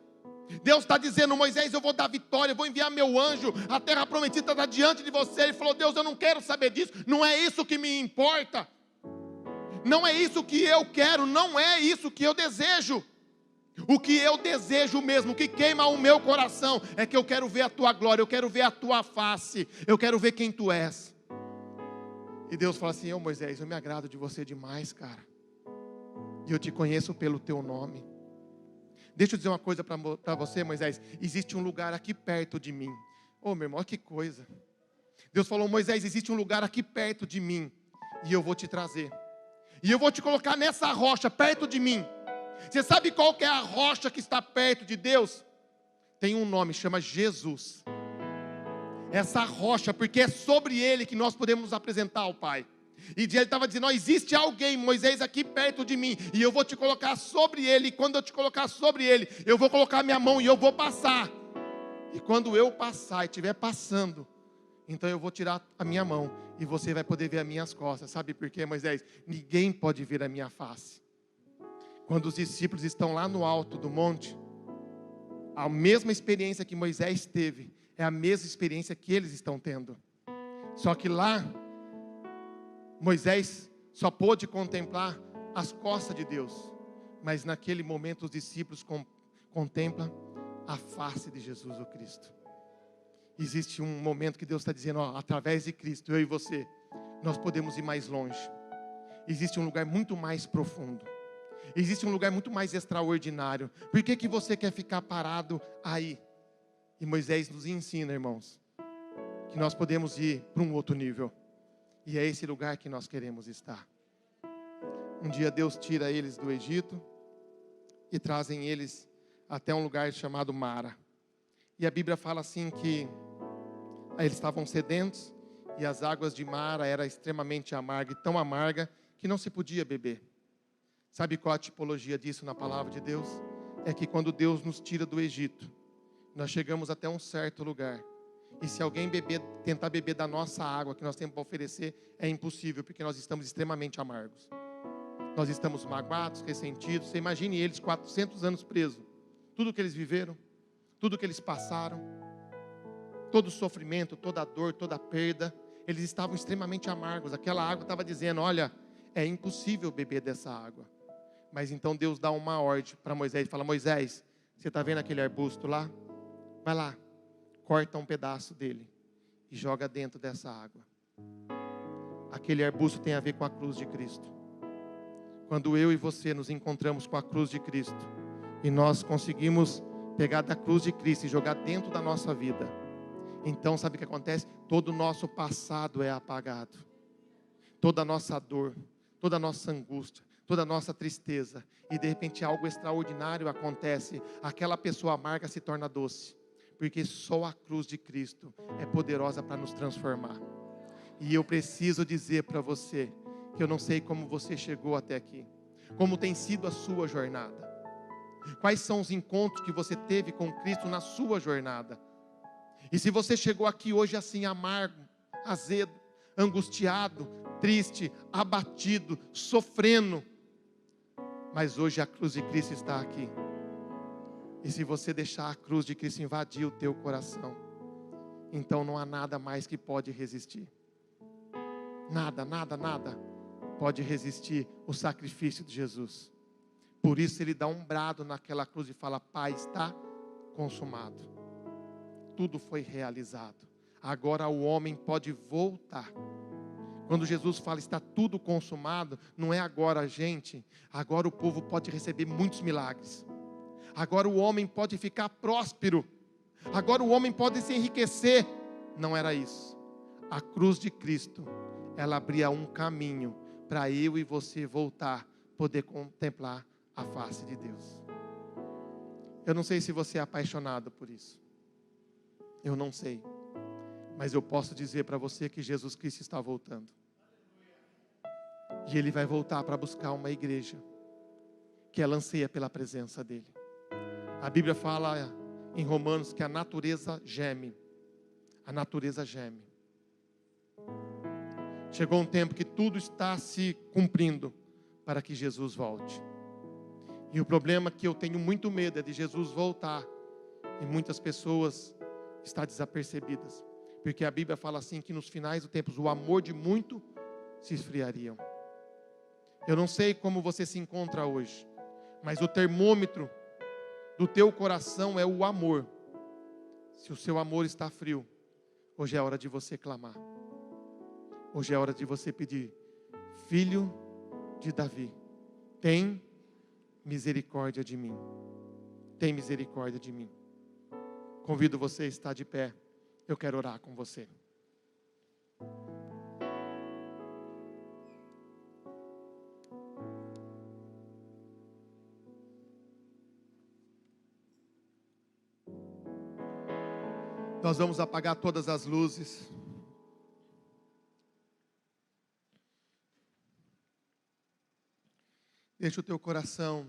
Deus está dizendo: Moisés, eu vou dar vitória, eu vou enviar meu anjo, a terra prometida está diante de você. Ele falou: Deus, eu não quero saber disso, não é isso que me importa, não é isso que eu quero, não é isso que eu desejo. O que eu desejo mesmo, o que queima o meu coração, é que eu quero ver a tua glória, eu quero ver a tua face, eu quero ver quem tu és. E Deus fala assim: ô Moisés, eu me agrado de você demais, cara, e eu te conheço pelo teu nome. Deixa eu dizer uma coisa para você, Moisés. Existe um lugar aqui perto de mim. Ô, meu irmão, que coisa. Deus falou: Moisés, existe um lugar aqui perto de mim, e eu vou te trazer. E eu vou te colocar nessa rocha, perto de mim. Você sabe qual que é a rocha que está perto de Deus? Tem um nome, chama Jesus. Essa rocha, porque é sobre ele que nós podemos nos apresentar ao Pai. E ele estava dizendo: ó, existe alguém, Moisés, aqui perto de mim, e eu vou te colocar sobre ele. E quando eu te colocar sobre ele, eu vou colocar minha mão e eu vou passar. E quando eu passar e estiver passando, então eu vou tirar a minha mão e você vai poder ver as minhas costas. Sabe por quê, Moisés? Ninguém pode ver a minha face. Quando os discípulos estão lá no alto do monte, a mesma experiência que Moisés teve é a mesma experiência que eles estão tendo. Só que lá, Moisés só pôde contemplar as costas de Deus, mas naquele momento os discípulos contemplam a face de Jesus o Cristo. Existe um momento que Deus está dizendo: ó, através de Cristo, eu e você, nós podemos ir mais longe. Existe um lugar muito mais profundo. Existe um lugar muito mais extraordinário. Por que você quer ficar parado aí? E Moisés nos ensina, irmãos, que nós podemos ir para um outro nível. E é esse lugar que nós queremos estar. Um dia Deus tira eles do Egito e trazem eles até um lugar chamado Mara. E a Bíblia fala assim que eles estavam sedentos e as águas de Mara eram extremamente amargas, e tão amarga que não se podia beber. Sabe qual a tipologia disso na palavra de Deus? É que quando Deus nos tira do Egito, nós chegamos até um certo lugar. E se alguém tentar beber da nossa água que nós temos para oferecer, é impossível, porque nós estamos extremamente amargos. Nós estamos magoados, ressentidos. Você imagine eles 400 anos presos. Tudo que eles viveram, tudo que eles passaram, todo o sofrimento, toda a dor, toda a perda, eles estavam extremamente amargos. Aquela água estava dizendo: olha, é impossível beber dessa água. Mas então Deus dá uma ordem para Moisés, fala: Moisés, você está vendo aquele arbusto lá? Vai lá, corta um pedaço dele e joga dentro dessa água. Aquele arbusto tem a ver com a cruz de Cristo. Quando eu e você nos encontramos com a cruz de Cristo, e nós conseguimos pegar da cruz de Cristo e jogar dentro da nossa vida, então sabe o que acontece? Todo o nosso passado é apagado. Toda a nossa dor, toda a nossa angústia, toda a nossa tristeza, e de repente algo extraordinário acontece. Aquela pessoa amarga se torna doce, porque só a cruz de Cristo é poderosa para nos transformar. E eu preciso dizer para você, que eu não sei como você chegou até aqui, como tem sido a sua jornada, quais são os encontros que você teve com Cristo na sua jornada. E se você chegou aqui hoje assim, amargo, azedo, angustiado, triste, abatido, sofrendo, mas hoje a cruz de Cristo está aqui. E se você deixar a cruz de Cristo invadir o teu coração, então não há nada mais que pode resistir. Nada, nada, nada pode resistir o sacrifício de Jesus. Por isso ele dá um brado naquela cruz e fala: Pai, está consumado. Tudo foi realizado. Agora o homem pode voltar. Quando Jesus fala está tudo consumado, não é agora, gente. Agora o povo pode receber muitos milagres. Agora o homem pode ficar próspero. Agora o homem pode se enriquecer. Não era isso. A cruz de Cristo, ela abria um caminho para eu e você voltar, poder contemplar a face de Deus. Eu não sei se você é apaixonado por isso. Eu não sei. Mas eu posso dizer para você que Jesus Cristo está voltando. E Ele vai voltar para buscar uma igreja que ela anseia pela presença dEle. A Bíblia fala em Romanos que a natureza geme. A natureza geme. Chegou um tempo que tudo está se cumprindo para que Jesus volte. E o problema que eu tenho muito medo é de Jesus voltar e muitas pessoas estar desapercebidas. Porque a Bíblia fala assim que nos finais do tempo o amor de muito se esfriariam. Eu não sei como você se encontra hoje, mas o termômetro do teu coração é o amor. Se o seu amor está frio, hoje é hora de você clamar. Hoje é hora de você pedir: Filho de Davi, tem misericórdia de mim. Tem misericórdia de mim. Convido você a estar de pé. Eu quero orar com você. Nós vamos apagar todas as luzes. Deixa o teu coração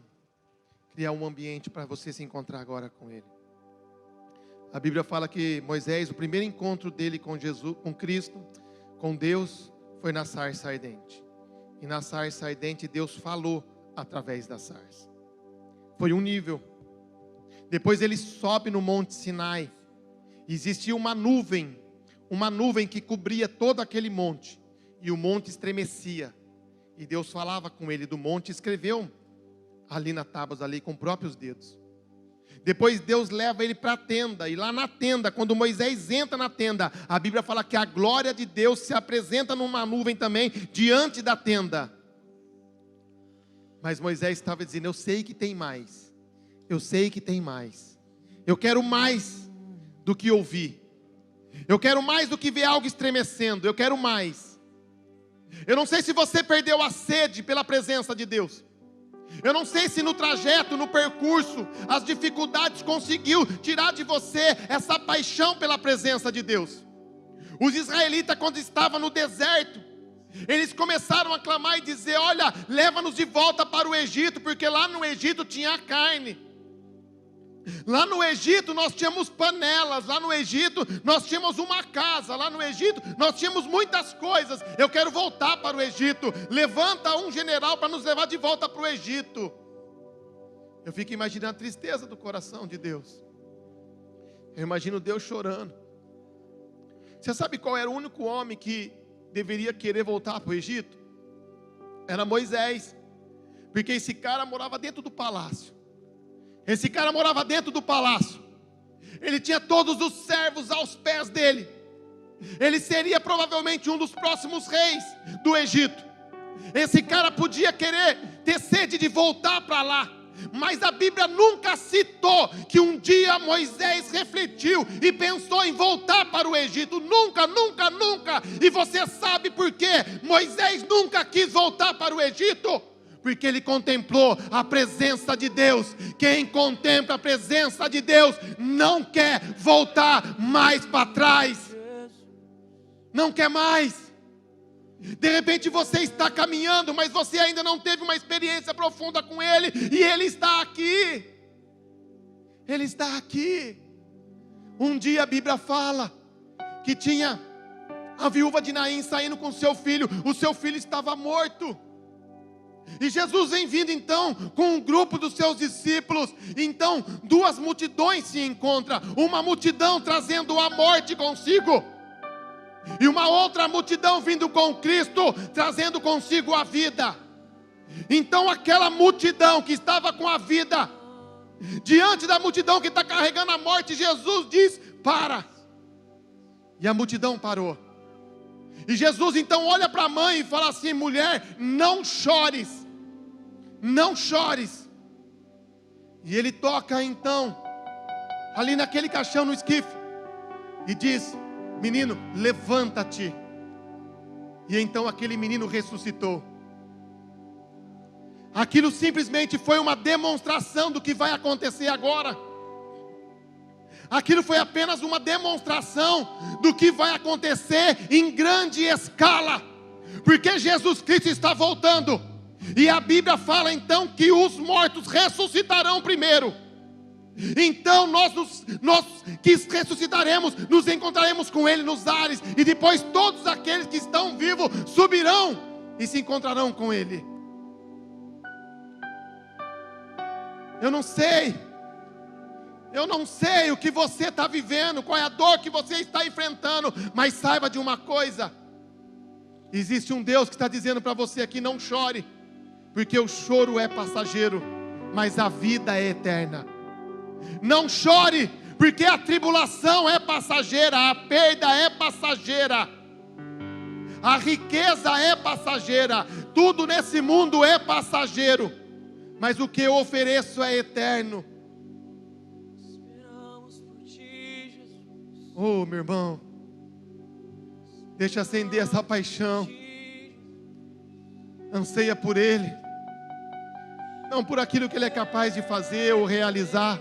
criar um ambiente para você se encontrar agora com Ele. A Bíblia fala que Moisés, o primeiro encontro dele com Jesus, com Cristo, com Deus, foi na sarça ardente. E na sarça ardente Deus falou através da sarça. Foi um nível. Depois ele sobe no Monte Sinai. Existia uma nuvem que cobria todo aquele monte. E o monte estremecia. E Deus falava com ele do monte, escreveu ali na tábua, ali com próprios dedos. Depois Deus leva ele para a tenda, e lá na tenda, quando Moisés entra na tenda, a Bíblia fala que a glória de Deus se apresenta numa nuvem também, diante da tenda. Mas Moisés estava dizendo: eu sei que tem mais, eu sei que tem mais, eu quero mais do que ouvir, eu quero mais do que ver algo estremecendo, eu quero mais. Eu não sei se você perdeu a sede pela presença de Deus. Eu não sei se no trajeto, no percurso, as dificuldades conseguiu tirar de você essa paixão pela presença de Deus. Os israelitas, quando estavam no deserto, eles começaram a clamar e dizer: olha, leva-nos de volta para o Egito, porque lá no Egito tinha carne. Lá no Egito nós tínhamos panelas, lá no Egito nós tínhamos uma casa, lá no Egito nós tínhamos muitas coisas. Eu quero voltar para o Egito. Levanta um general para nos levar de volta para o Egito. Eu fico imaginando a tristeza do coração de Deus. Eu imagino Deus chorando. Você sabe qual era o único homem que deveria querer voltar para o Egito? Era Moisés. Porque esse cara morava dentro do palácio. Esse cara morava dentro do palácio. Ele tinha todos os servos aos pés dele. Ele seria provavelmente um dos próximos reis do Egito. Esse cara podia querer ter sede de voltar para lá, mas a Bíblia nunca citou que um dia Moisés refletiu e pensou em voltar para o Egito. Nunca, nunca, nunca. E você sabe por quê? Moisés nunca quis voltar para o Egito, porque ele contemplou a presença de Deus. Quem contempla a presença de Deus não quer voltar mais para trás. Não quer mais. De repente você está caminhando, mas você ainda não teve uma experiência profunda com Ele, e Ele está aqui. Ele está aqui. Um dia a Bíblia fala que tinha a viúva de Naim saindo com seu filho. O seu filho estava morto. E Jesus vem vindo então com um grupo dos seus discípulos. Então duas multidões se encontram. Uma multidão trazendo a morte consigo, e uma outra multidão vindo com Cristo, trazendo consigo a vida. Então aquela multidão que estava com a vida, diante da multidão que está carregando a morte, Jesus diz: para. E a multidão parou. E Jesus então olha para a mãe e fala assim: mulher, não chores, não chores. E ele toca então ali naquele caixão, no esquife, e diz: menino, levanta-te. E então aquele menino ressuscitou. Aquilo simplesmente foi uma demonstração do que vai acontecer agora. Aquilo foi apenas uma demonstração do que vai acontecer em grande escala, porque Jesus Cristo está voltando. E a Bíblia fala então que os mortos ressuscitarão primeiro. Então nós que ressuscitaremos, nos encontraremos com Ele nos ares, e depois todos aqueles que estão vivos subirão e se encontrarão com Ele. Eu não sei o que você está vivendo, qual é a dor que você está enfrentando, mas saiba de uma coisa: existe um Deus que está dizendo para você aqui: não chore, porque o choro é passageiro, mas a vida é eterna. Não chore, porque a tribulação é passageira, a perda é passageira, a riqueza é passageira, tudo nesse mundo é passageiro, mas o que eu ofereço é eterno. Oh, meu irmão, deixa acender essa paixão, anseia por Ele, não por aquilo que Ele é capaz de fazer ou realizar.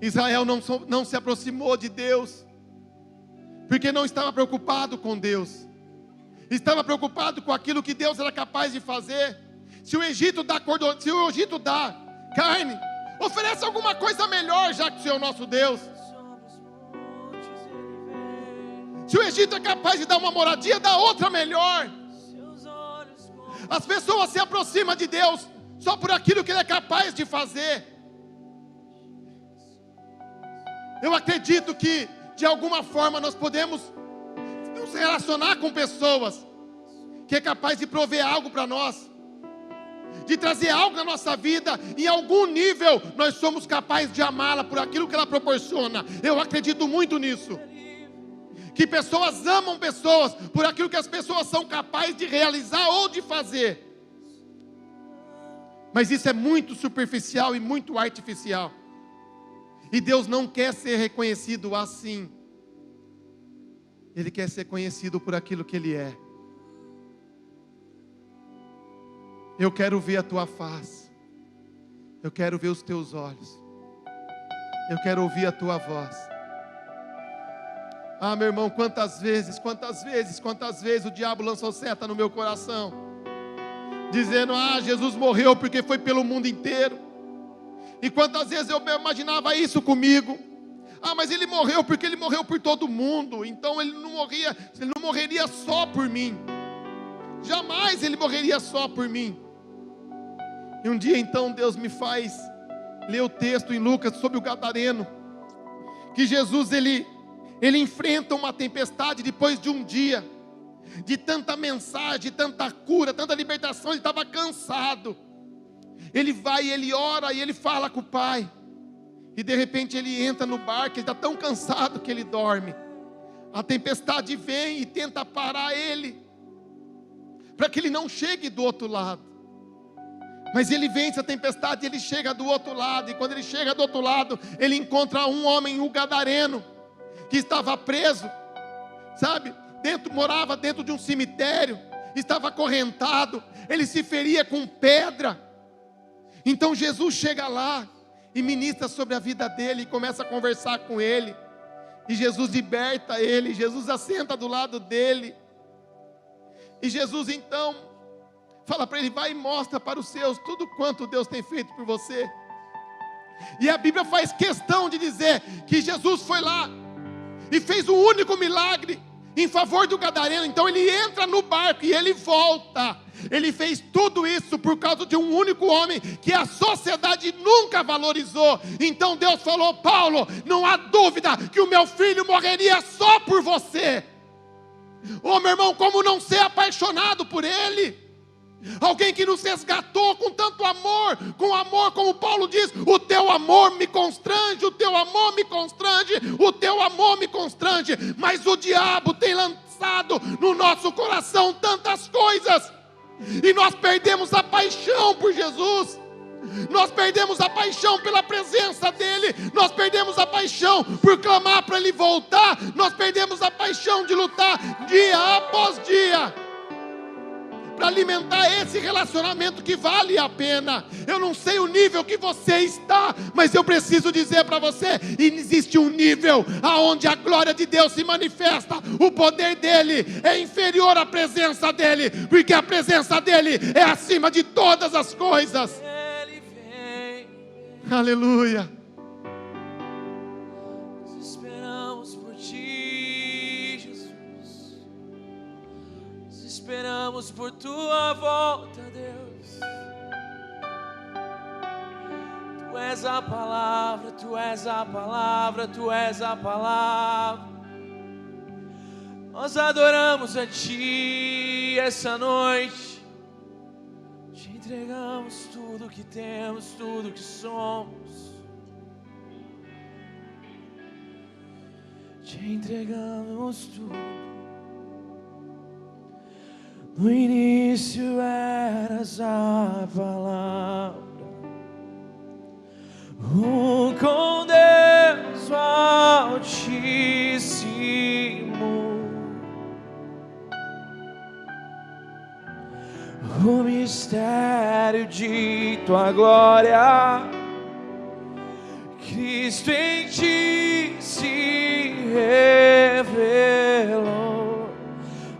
Israel não se aproximou de Deus, porque não estava preocupado com Deus, estava preocupado com aquilo que Deus era capaz de fazer. Se o Egito dá carne, oferece alguma coisa melhor, já que o Senhor é o nosso Deus. Se o Egito é capaz de dar uma moradia, dá outra melhor. As pessoas se aproximam de Deus só por aquilo que Ele é capaz de fazer. Eu acredito que de alguma forma nós podemos nos relacionar com pessoas que é capaz de prover algo para nós, de trazer algo na nossa vida. Em algum nível nós somos capazes de amá-la por aquilo que ela proporciona. Eu acredito muito nisso, que pessoas amam pessoas por aquilo que as pessoas são capazes de realizar ou de fazer. Mas isso é muito superficial e muito artificial. E Deus não quer ser reconhecido assim. Ele quer ser conhecido por aquilo que Ele é. Eu quero ver a tua face. Eu quero ver os teus olhos. Eu quero ouvir a tua voz. Ah, meu irmão, quantas vezes o diabo lançou seta no meu coração, dizendo: ah, Jesus morreu porque foi pelo mundo inteiro. E quantas vezes eu imaginava isso comigo: ah, mas Ele morreu porque Ele morreu por todo mundo, então Ele não morreria só por mim. Jamais Ele morreria só por mim. E um dia então Deus me faz ler o texto em Lucas sobre o gadareno, que Jesus ele enfrenta uma tempestade depois de um dia de tanta mensagem, de tanta cura, tanta libertação. Ele estava cansado. Ele vai, ele ora e ele fala com o Pai. E de repente ele entra no barco, ele está tão cansado que ele dorme. A tempestade vem e tenta parar ele, para que ele não chegue do outro lado. Mas ele vence a tempestade, ele chega do outro lado. E quando ele chega do outro lado, ele encontra um homem, o gadareno, que estava preso, sabe? Morava dentro de um cemitério, estava acorrentado, ele se feria com pedra. Então Jesus chega lá e ministra sobre a vida dele, e começa a conversar com ele. E Jesus liberta ele, Jesus assenta do lado dele. E Jesus então fala para ele: vai e mostra para os seus tudo quanto Deus tem feito por você. E a Bíblia faz questão de dizer que Jesus foi lá e fez um único milagre em favor do gadareno. Então ele entra no barco e ele volta. Ele fez tudo isso por causa de um único homem que a sociedade nunca valorizou. Então Deus falou: Paulo, não há dúvida que o meu filho morreria só por você. Oh, meu irmão, como não ser apaixonado por ele? Alguém que nos resgatou com tanto amor, com amor, como Paulo diz: o teu amor me constrange, o teu amor me constrange, o teu amor me constrange. Mas o diabo tem lançado no nosso coração tantas coisas, e nós perdemos a paixão por Jesus, nós perdemos a paixão pela presença dEle, nós perdemos a paixão por clamar para Ele voltar, nós perdemos a paixão de lutar dia após dia, para alimentar esse relacionamento que vale a pena. Eu não sei o nível que você está, mas eu preciso dizer para você: existe um nível aonde a glória de Deus se manifesta, o poder dele é inferior à presença dele, porque a presença dele é acima de todas as coisas. Ele vem. Aleluia. Nós esperamos por ti, Jesus. Nós esperamos por tua volta, Deus. Tu és a palavra, tu és a palavra, tu és a palavra. Nós adoramos a ti essa noite. Te entregamos tudo que temos, tudo que somos. Te entregamos tudo. No início eras a palavra, com Deus Altíssimo. O mistério de tua glória, Cristo em ti se revelou.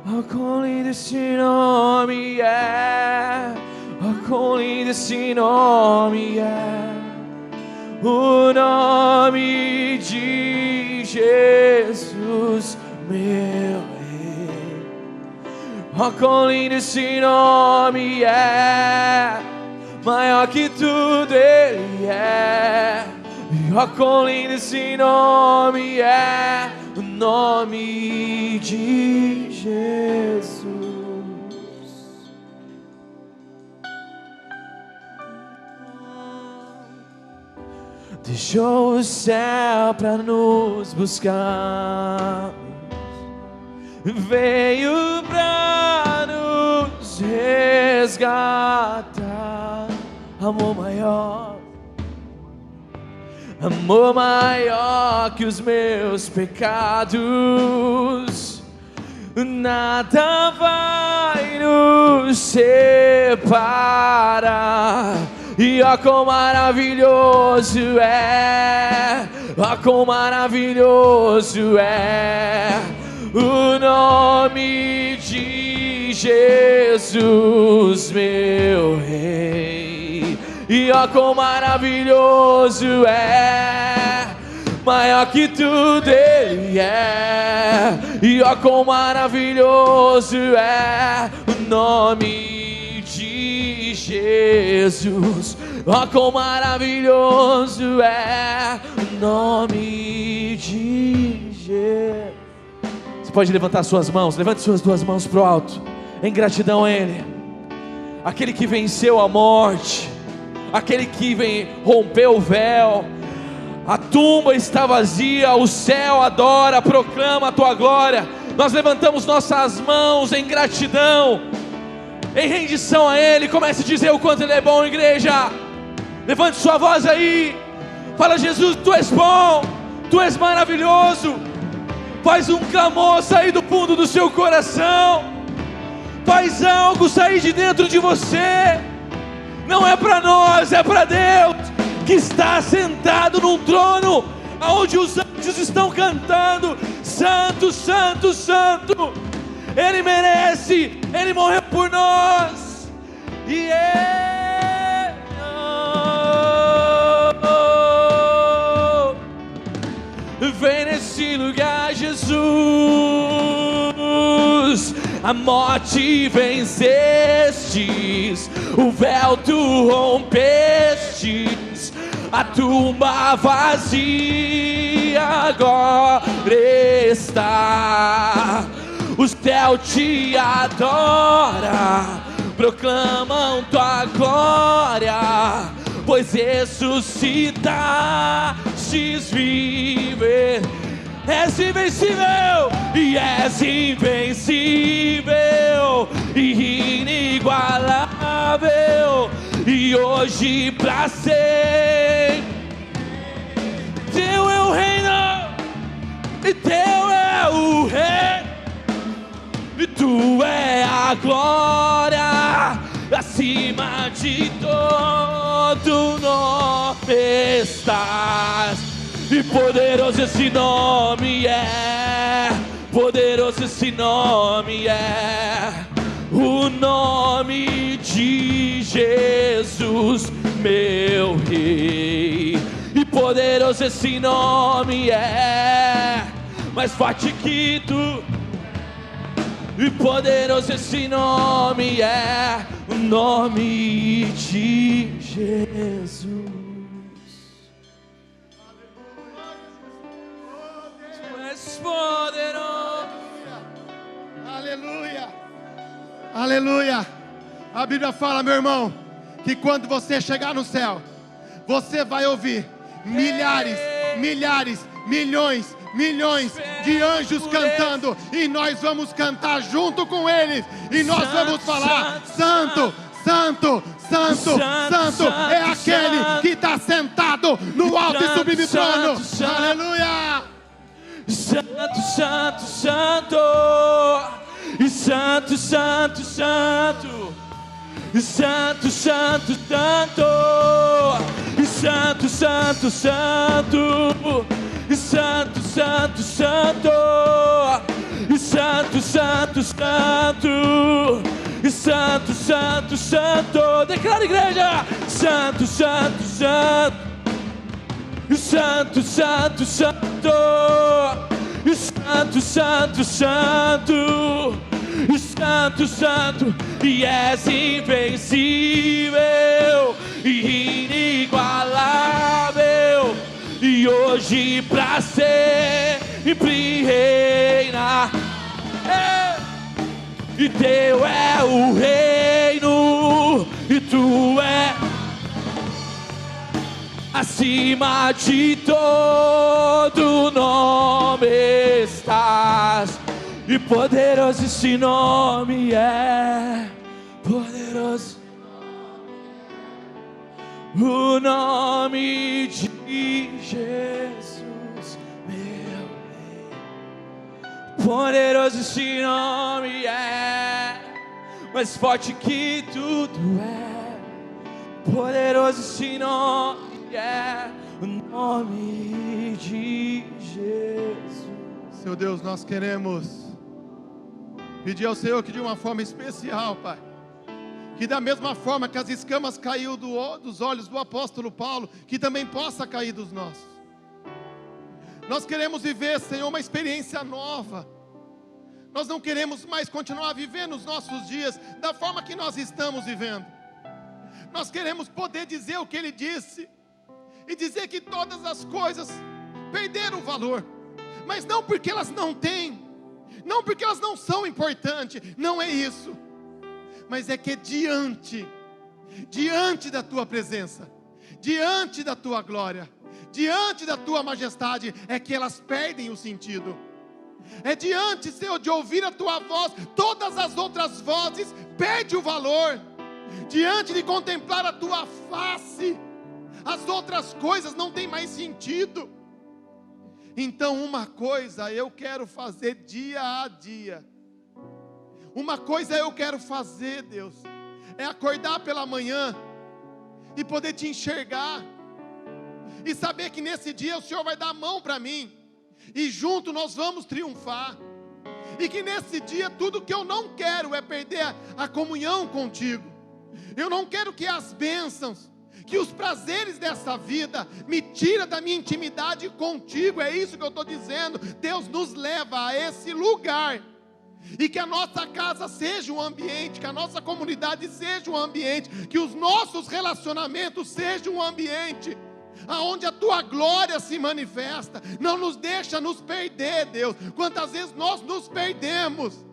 Oh, quão lindo esse nome é, oh, quão lindo esse nome é, o nome de Jesus, meu Rei. Oh, quão lindo esse nome é, maior que tudo Ele é. Oh, quão lindo esse nome é, o nome de Jesus. Deixou o céu pra nos buscar, veio pra nos resgatar. Amor maior, amor maior que os meus pecados. Nada vai nos separar. E ó, quão maravilhoso é, ó, quão maravilhoso é o nome de Jesus, meu Rei. E ó, quão maravilhoso é, maior que tudo Ele é. E ó, quão maravilhoso é o nome de Jesus. Ó, quão maravilhoso é o nome de Jesus. Você pode levantar suas mãos, levante suas duas mãos para o alto, em gratidão a Ele, aquele que venceu a morte, aquele que rompeu o véu, A tumba está vazia, o céu adora, proclama a tua glória. Nós levantamos nossas mãos em gratidão, em rendição a Ele. Comece a dizer o quanto Ele é bom, igreja. Levante sua voz aí, fala: Jesus, Tu és bom, Tu és maravilhoso. Faz um clamor sair do fundo do seu coração, faz algo sair de dentro de você. Não é para nós, é para Deus, que está sentado num trono, onde os anjos estão cantando: Santo, Santo, Santo. Ele merece, Ele morreu por nós. E vem nesse lugar, Jesus. A morte vencestes, o véu tu rompestes, a tumba vazia agora está. O céu te adora, proclamam tua glória, pois ressuscitastes viver. És invencível, e és invencível, e inigualável, e hoje pra sempre. Teu é o reino, e teu é o rei, e tu é a glória, acima de todo nome estás. E poderoso esse nome é, poderoso esse nome é, o nome de Jesus, meu Rei. E poderoso esse nome é, mais forte que tu. E poderoso esse nome é, o nome de Jesus. Poderoso. Aleluia, aleluia. A Bíblia fala, meu irmão, que quando você chegar no céu, você vai ouvir milhares, milhares, milhões, milhões de anjos cantando, e nós vamos cantar junto com eles, e nós vamos falar: Santo, Santo, Santo, Santo é aquele que está sentado no alto e sublime trono. Aleluia. Santo, Santo, Santo, e Santo, Santo, Santo, e Santo, Santo, Santo, e Santo, Santo, Santo, e Santo, Santo, Santo, e Santo, Santo, Santo, e Santo, Santo, Santo. Declara, igreja: Santo, Santo, Santo. Santo, Santo, Santo, Santo, Santo, Santo, Santo, Santo, e és invencível, inigualável, e hoje pra sempre reina. E teu é o reino, e tu é acima de todo nome estás. E poderoso esse nome é, poderoso o nome de Jesus, meu Rei. Poderoso esse nome é, mais forte que tudo é. Poderoso esse nome é, o nome de Jesus. Seu Deus, nós queremos pedir ao Senhor que de uma forma especial, Pai, que da mesma forma que as escamas caiu dos olhos do apóstolo Paulo, que também possa cair dos nossos. Nós queremos viver, Senhor, uma experiência nova. Nós não queremos mais continuar vivendo os nossos dias da forma que nós estamos vivendo. Nós queremos poder dizer o que Ele disse, e dizer que todas as coisas perderam valor, mas não porque elas não têm, não porque elas não são importantes, não é isso, mas é que diante da tua presença, diante da tua glória, diante da tua majestade, é que elas perdem o sentido. É diante, Senhor, de ouvir a tua voz, todas as outras vozes perdem o valor. Diante de contemplar a tua face, as outras coisas não têm mais sentido. Então uma coisa eu quero fazer dia a dia. Uma coisa eu quero fazer, Deus, é acordar pela manhã e poder te enxergar, e saber que nesse dia o Senhor vai dar a mão para mim, e junto nós vamos triunfar. E que nesse dia tudo que eu não quero é perder a comunhão contigo. Eu não quero que as bênçãos, que os prazeres dessa vida me tira da minha intimidade contigo. É isso que eu estou dizendo. Deus nos leva a esse lugar, e que a nossa casa seja um ambiente, que a nossa comunidade seja um ambiente, que os nossos relacionamentos sejam um ambiente aonde a tua glória se manifesta. Não nos deixa nos perder, Deus. Quantas vezes nós nos perdemos?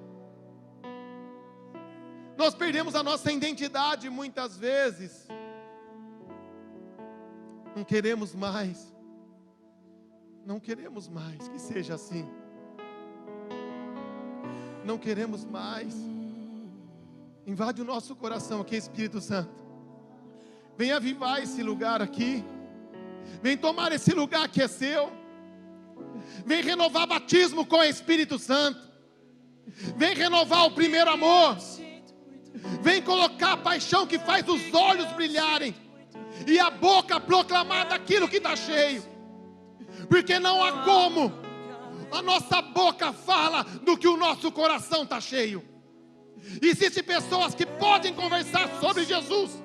Nós perdemos a nossa identidade muitas vezes. Não queremos mais. Não queremos mais que seja assim. Não queremos mais. Invade o nosso coração aqui, Espírito Santo. Vem avivar esse lugar aqui. Vem tomar esse lugar que é seu. Vem renovar batismo com o Espírito Santo. Vem renovar o primeiro amor. Vem colocar a paixão que faz os olhos brilharem e a boca proclamar daquilo que está cheio. Porque não há como a nossa boca fala do que o nosso coração está cheio. Existem pessoas que podem conversar sobre Jesus,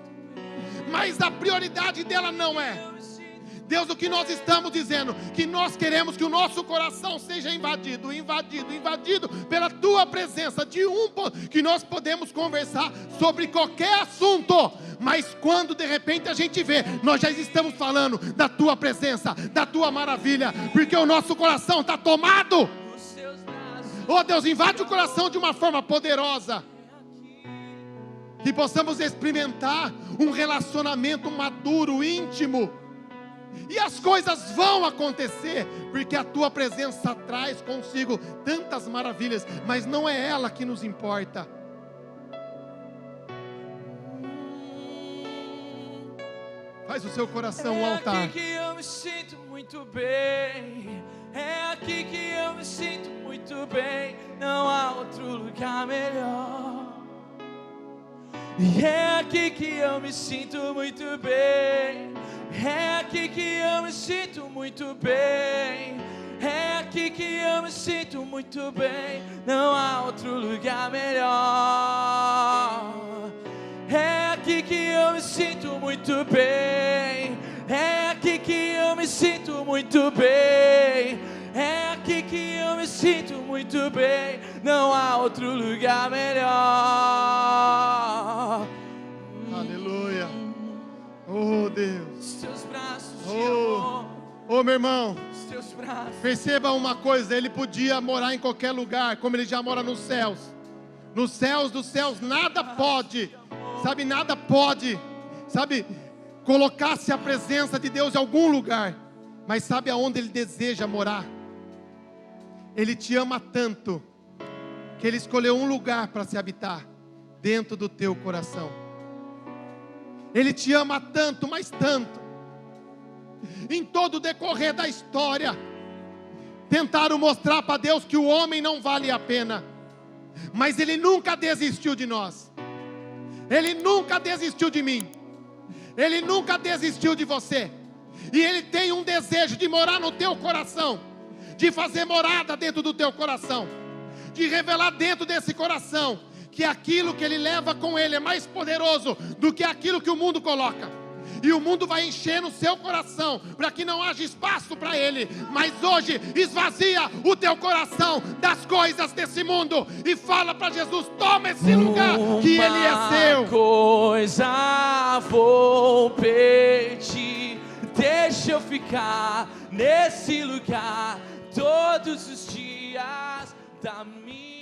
mas a prioridade dela não é. Deus, o que nós estamos dizendo, que nós queremos que o nosso coração seja invadido pela tua presença, de um ponto, que nós podemos conversar sobre qualquer assunto, mas quando de repente a gente vê, nós já estamos falando da tua presença, da tua maravilha, porque o nosso coração está tomado. Oh Deus, invade o coração de uma forma poderosa, que possamos experimentar um relacionamento maduro, íntimo, e as coisas vão acontecer, porque a tua presença traz consigo tantas maravilhas, mas não é ela que nos importa. Faz o seu coração um altar. É aqui que eu me sinto muito bem. É aqui que eu me sinto muito bem. Não há outro lugar melhor. E é aqui que eu me sinto muito bem. É aqui que eu me sinto muito bem. É aqui que eu me sinto muito bem. Não há outro lugar melhor. É aqui que eu me sinto muito bem. É aqui que eu me sinto muito bem. É aqui que eu me sinto muito bem. Não há outro lugar melhor. Aleluia. Oh Deus. Os teus braços de amor. Oh meu irmão, Os teus braços. perceba uma coisa, ele podia morar em qualquer lugar, como ele já mora nos céus. Nos céus dos céus nada pode, sabe, nada pode, sabe, colocar-se a presença de Deus em algum lugar. Mas sabe aonde ele deseja morar? Ele te ama tanto, que ele escolheu um lugar para se habitar, dentro do teu coração. Ele te ama tanto, mas tanto. Em todo o decorrer da história, tentaram mostrar para Deus que o homem não vale a pena, mas Ele nunca desistiu de nós. Ele nunca desistiu de mim. Ele nunca desistiu de você. E Ele tem um desejo de morar no teu coração, de fazer morada dentro do teu coração, de revelar dentro desse coração que aquilo que Ele leva com Ele é mais poderoso do que aquilo que o mundo coloca. E o mundo vai enchendo o seu coração para que não haja espaço para Ele. Mas hoje esvazia o teu coração das coisas desse mundo e fala para Jesus: toma esse lugar que Ele é seu. Uma coisa vou pedir, deixa eu ficar nesse lugar todos os dias da minha